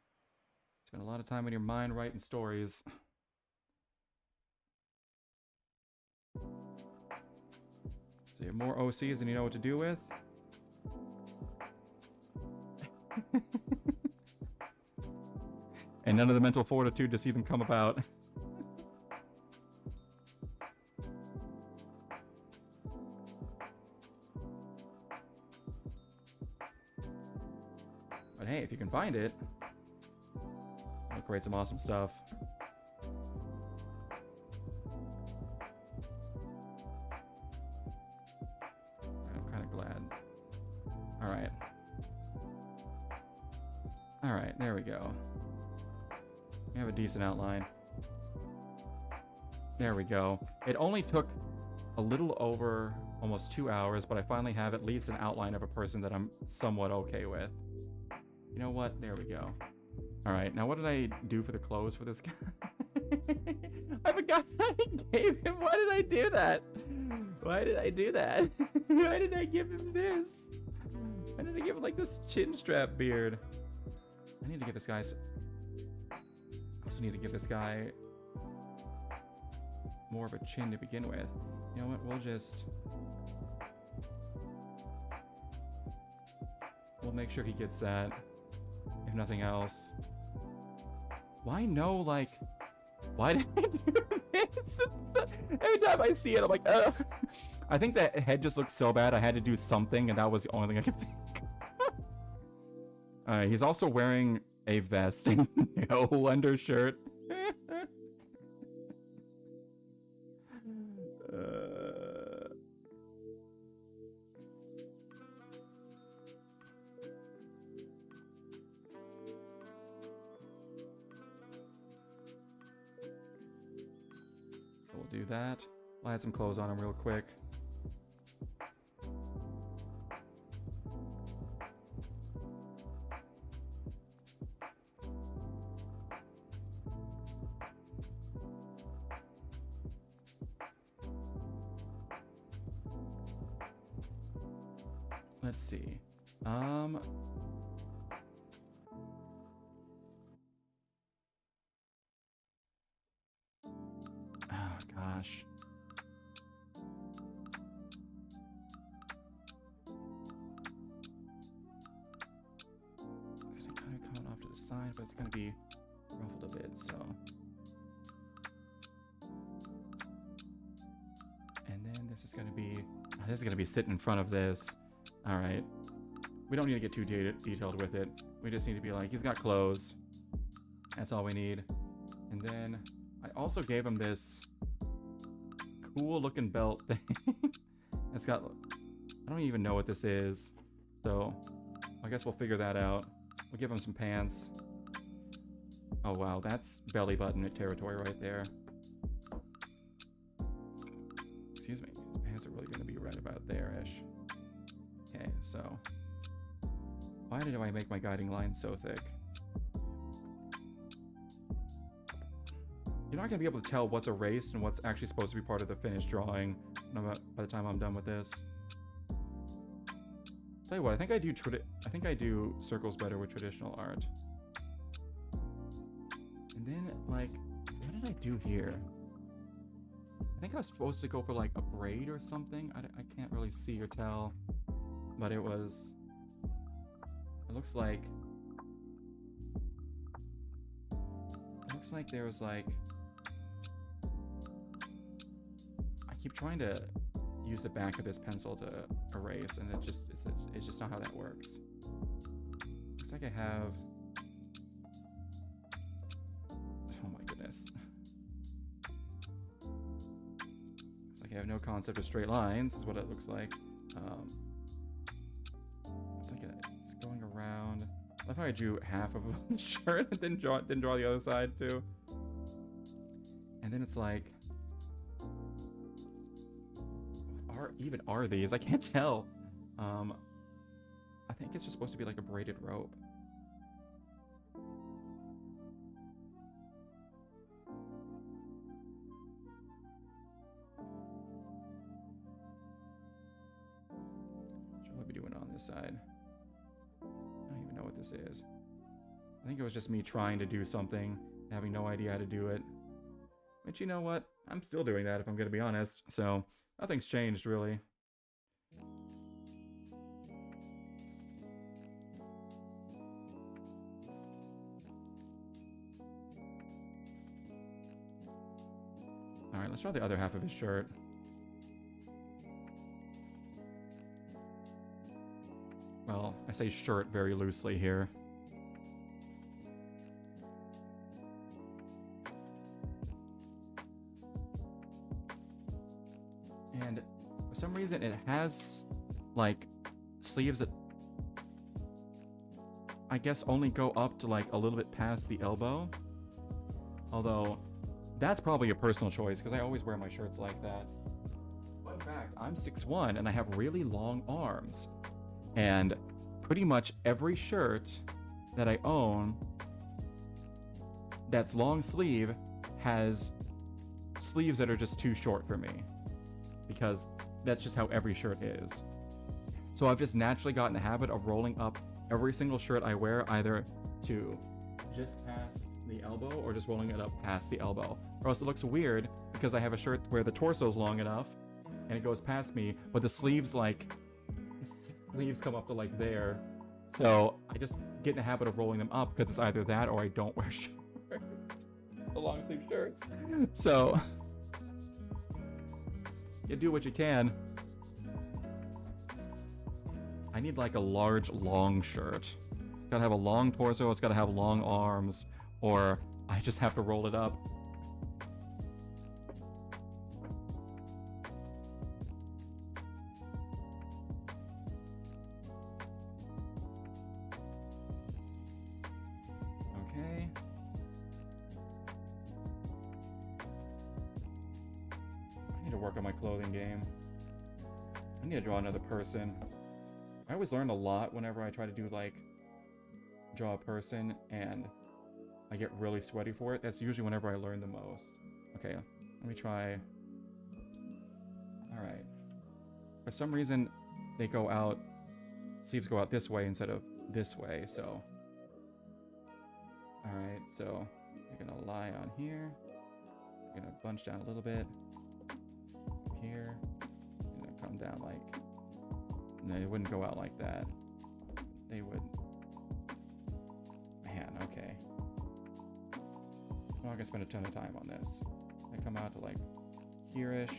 spend a lot of time in your mind writing stories. So you have more OCs than you know what to do with. And none of the mental fortitude to see them come about. But hey, if you can find it, it'll create some awesome stuff. I'm kind of glad. Alright. Alright, there we go. We have a decent outline. There we go. It only took a little over almost 2 hours, but I finally have at least an outline of a person that I'm somewhat okay with. You know what? There we go. Alright, now what did I do for the clothes for this guy? I forgot I gave him. Why did I do that? Why did I do that? Why did I give him this? Why did I give him like this chin strap beard? I need to give this guy... I also need to give this guy more of a chin to begin with. You know what? We'll make sure he gets that. If nothing else. Why no, like... Why did I do this? Every time I see it, I'm like, ugh. I think that head just looks so bad, I had to do something, and that was the only thing I could think. Alright, he's also wearing a vest and no undershirt. So we'll do that. I'll add some clothes on him real quick. Let's see. Oh gosh. side, but it's gonna be ruffled a bit, so. And then this is gonna be sitting in front of this. All right. We don't need to get too detailed with it. We just need to be like, he's got clothes. That's all we need. And then I also gave him this cool looking belt thing. It's got, I don't even know what this is. So I guess we'll figure that out. We'll give him some pants. Oh wow, that's belly button territory right there. Excuse me, his pants are really gonna be right about there-ish. Okay, so why did I make my guiding line so thick? You're not gonna be able to tell what's erased and what's actually supposed to be part of the finished drawing by the time I'm done with this. Tell you what, I think I do circles better with traditional art. And then, like, what did I do here? I think I was supposed to go for like a braid or something. I can't really see or tell, but it looks like there was like, I keep trying to use the back of this pencil to erase, and it's just not how that works. Looks like I have, oh my goodness. Looks like I have no concept of straight lines, is what it looks like. It's like it's going around. I love how I drew half of the shirt and didn't draw the other side too. And then it's like, what are these? I can't tell. I think it's just supposed to be like a braided rope. What should I be doing on this side? I don't even know what this is. I think it was just me trying to do something, having no idea how to do it. But you know what? I'm still doing that if I'm going to be honest. So nothing's changed really. Alright, let's draw the other half of his shirt. Well, I say shirt very loosely here. And for some reason it has like sleeves that I guess only go up to like a little bit past the elbow. Although that's probably a personal choice because I always wear my shirts like that. Fun fact, I'm 6'1" and I have really long arms. And pretty much every shirt that I own that's long sleeve has sleeves that are just too short for me. Because that's just how every shirt is. So I've just naturally gotten the habit of rolling up every single shirt I wear either to just past the elbow or just rolling it up past the elbow. Or else it looks weird because I have a shirt where the torso's long enough and it goes past me, but the sleeves come up to like there. So I just get in the habit of rolling them up because it's either that or I don't wear shirts. The long sleeve shirts. So you do what you can. I need like a large, long shirt. It's gotta have a long torso, it's gotta have long arms, or I just have to roll it up. Okay. I need to work on my clothing game. I need to draw another person. I always learn a lot whenever I try to do like draw a person and I get really sweaty for it. That's usually whenever I learn the most. Okay, let me try. Alright. For some reason they go out, sleeves go out this way instead of this way, so. Alright, so you're gonna lie on here. You're gonna bunch down a little bit. Here. You're gonna come down like, no, it wouldn't go out like that. They would. Man, Man, okay. I'm not gonna spend a ton of time on this. I come out to like here-ish,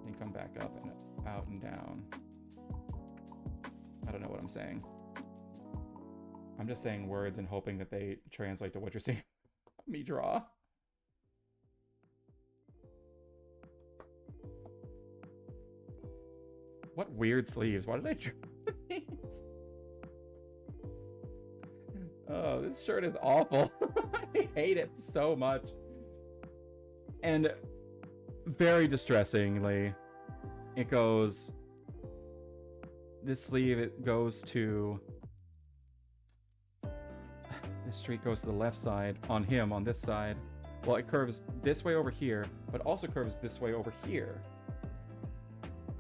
then come back up and out and down. I don't know what I'm saying. I'm just saying words and hoping that they translate to what you're saying. Me draw. What weird sleeves? Why did I draw these? Oh, this shirt is awful. I hate it so much. And very distressingly, it goes... This sleeve, it goes to... This streak goes to the left side on him, on this side. Well, it curves this way over here, but also curves this way over here.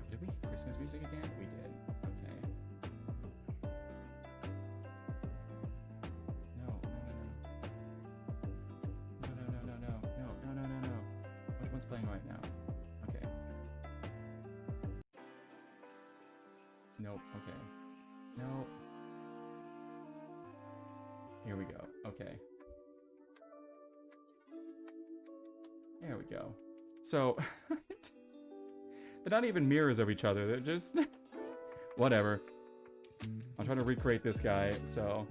Did we Christmas music again? We did. Okay. No. What's playing right now? Okay. Nope. Okay. No. Here we go. Okay. There we go. So, they're not even mirrors of each other. They're just... Whatever. I'm trying to recreate this guy, so...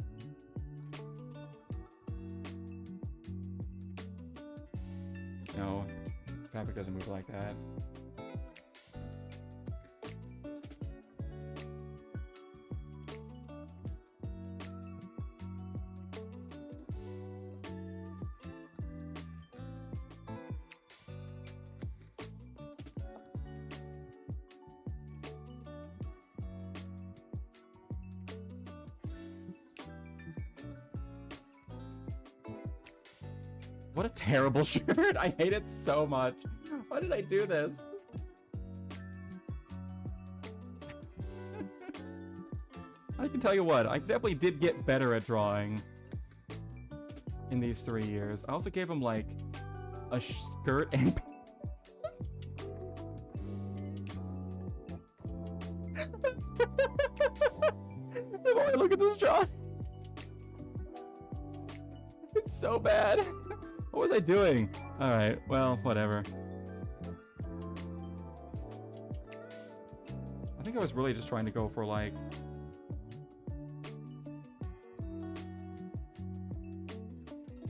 No. Fabric doesn't move like that. What a terrible shirt! I hate it so much. Why did I do this? I can tell you what, I definitely did get better at drawing in these 3 years. I also gave him like a skirt and... The more I look at this drawing, it's so bad. What was I doing? Alright, well, whatever. I think I was really just trying to go for, like...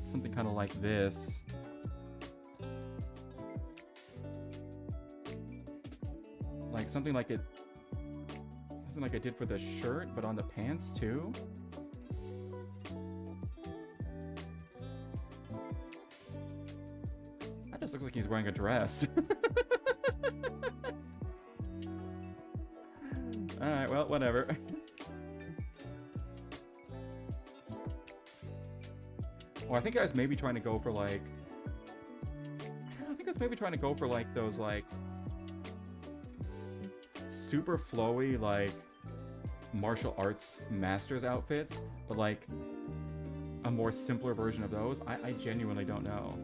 something kind of like this. Like, something like it... something like I did for the shirt, but on the pants, too? Just looks like he's wearing a dress. Alright, well, whatever. Well, I think I was maybe trying to go for like... I think I was maybe trying to go for like those like... super flowy like... martial arts masters outfits. But like... a more simpler version of those. I genuinely don't know.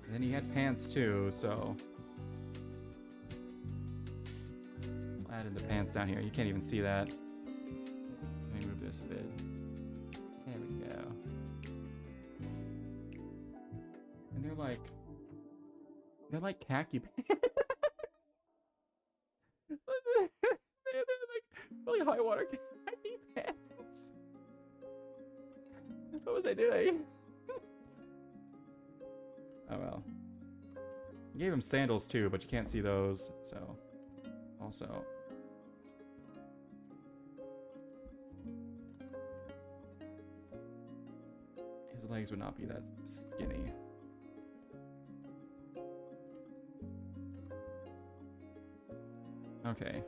And then he had pants too, so... I'll add in the pants down here. You can't even see that. Let me move this a bit. There we go. And they're like... they're like khaki pants. They're like really high water khaki pants. What was I doing? Oh well. I gave him sandals too, but you can't see those, so... Also... his legs would not be that skinny. Okay.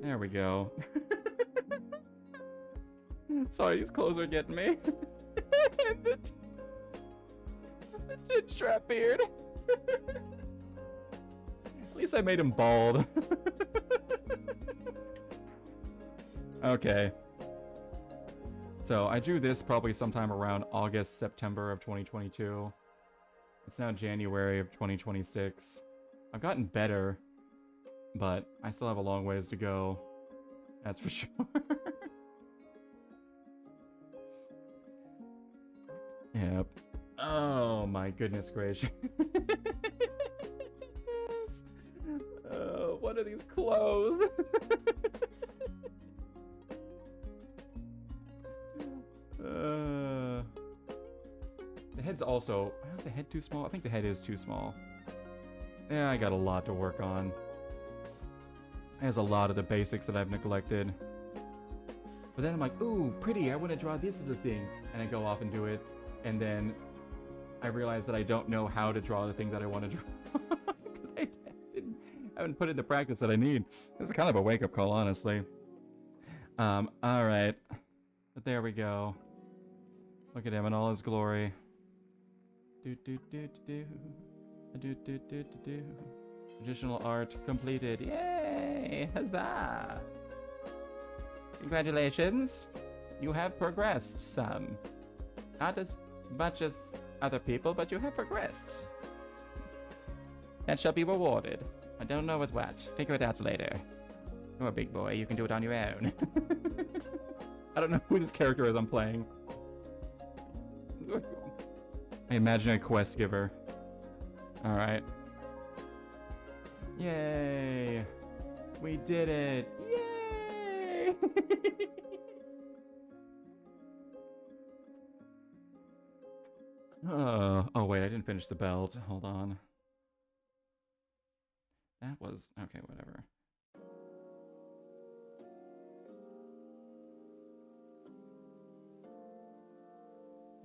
There we go. Sorry, these clothes are getting me. the chin strap beard. At least I made him bald. Okay. So I drew this probably sometime around August, September of 2022. It's now January of 2026. I've gotten better, but I still have a long ways to go. That's for sure. Yep. Oh my goodness gracious. What are these clothes? The head's also... Is the head too small? I think the head is too small. Yeah, I got a lot to work on. There's a lot of the basics that I've neglected. But then I'm like, ooh, pretty, I want to draw this little thing. And I go off and do it. And then I realize that I don't know how to draw the thing that I want to draw. Because I haven't put it into practice that I need. This is kind of a wake-up call, honestly. Alright. But there we go. Look at him in all his glory. Additional art completed. Yay! Huzzah! Congratulations! You have progressed some. Not as much as other people, but you have progressed. That shall be rewarded. I don't know with what. Figure it out later. You're a big boy. You can do it on your own. I don't know who this character is I'm playing. I imagine a quest giver. Alright. Yay! We did it! Yay! Oh wait, I didn't finish the belt. Hold on. That was... Okay, whatever.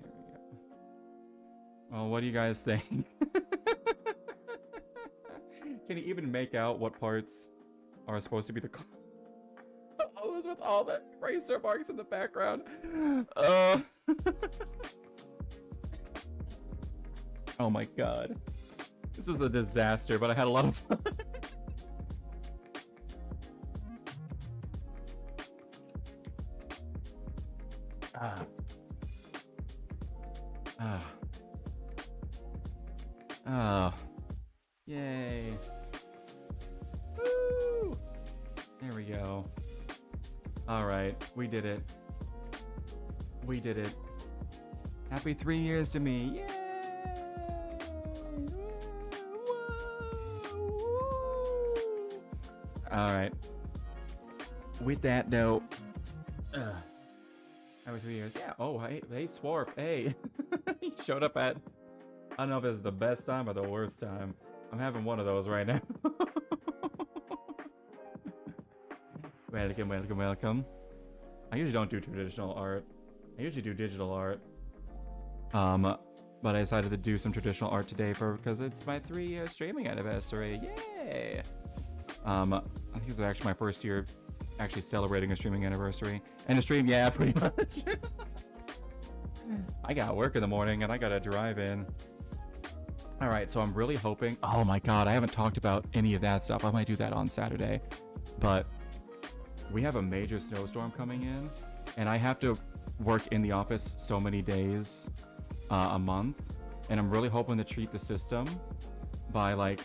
There we go. Well, what do you guys think? Can you even make out what parts are supposed to be the... Oh, this with all the eraser marks in the background. Oh my god. This was a disaster, but I had a lot of fun. Yay. Woo! There we go. Alright, we did it. We did it. Happy 3 years to me. Yay! Alright. With that note, happy 3 years. Yeah. Oh, hey, Swarf. Hey. He showed up at... I don't know if it's the best time or the worst time. I'm having one of those right now. Welcome, welcome, welcome. I usually don't do traditional art. I usually do digital art. But I decided to do some traditional art today because it's my 3-year streaming anniversary. Yay! I think this is actually my first year actually celebrating a streaming anniversary. And a stream, yeah, pretty much. I got work in the morning and I got to drive in. Alright, so I'm really hoping... Oh my god, I haven't talked about any of that stuff. I might do that on Saturday. But we have a major snowstorm coming in. And I have to work in the office so many days a month. And I'm really hoping to treat the system by, like,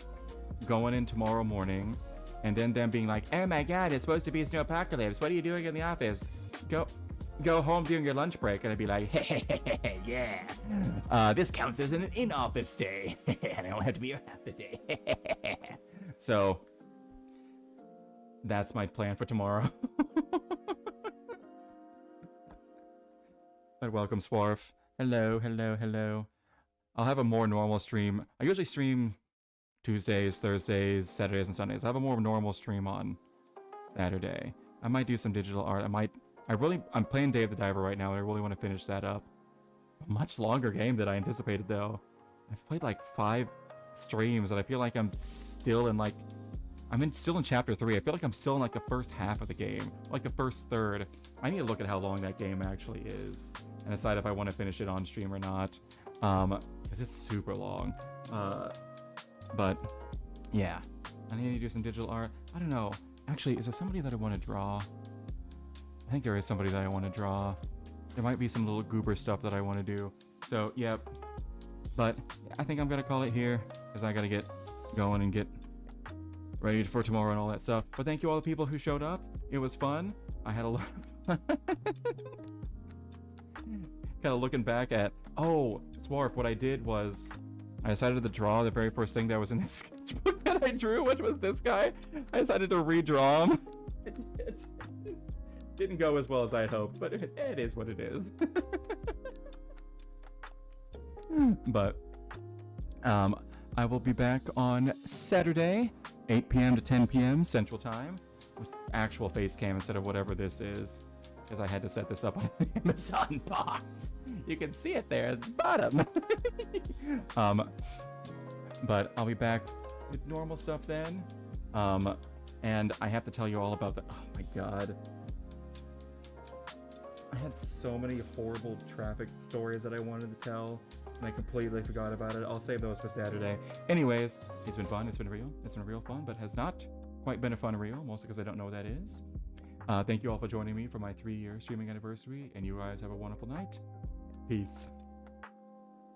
going in tomorrow morning. And then them being like, oh my god, it's supposed to be a snowpocalypse. What are you doing in the office? Go home during your lunch break. And I'd be like, hey, yeah. This counts as an in-office day. And I don't have to be here half the day. So, that's my plan for tomorrow. But welcome, Swarf. Hello, hello, hello. I'll have a more normal stream. I usually stream Tuesdays, Thursdays, Saturdays, and Sundays. I have a more normal stream on Saturday. I might do some digital art. I'm playing Dave the Diver right now, and I really want to finish that up. A much longer game than I anticipated, though. I've played like 5 streams, and I feel like I'm still in like... still in chapter 3. I feel like I'm still in like the first half of the game. Like the first third. I need to look at how long that game actually is. And decide if I want to finish it on stream or not. Because it's super long. But, yeah. I need to do some digital art. I don't know. Actually, is there somebody that I want to draw? I think there is somebody that I want to draw. There might be some little goober stuff that I want to do. So, yep. But I think I'm going to call it here. Because I got to get going and get ready for tomorrow and all that stuff. But thank you all the people who showed up. It was fun. I had a lot of kind of looking back at, oh, Swarf, what I did was I decided to draw the very first thing that was in the sketchbook that I drew, which was this guy. I decided to redraw him. It didn't go as well as I had hoped, but it is what it is. But I will be back on Saturday, 8 p.m. to 10 p.m. Central Time, with actual face cam instead of whatever this is, because I had to set this up on an Amazon box. You can see it there at the bottom. But I'll be back with normal stuff then. And I have to tell you all about the, oh my god. I had so many horrible traffic stories that I wanted to tell, and I completely forgot about it. I'll save those for Saturday. Anyways, it's been fun, it's been real, it's been real fun, but has not quite been a fun reel, mostly because I don't know what that is. Thank you all for joining me for my 3-year streaming anniversary, and you guys have a wonderful night. Peace.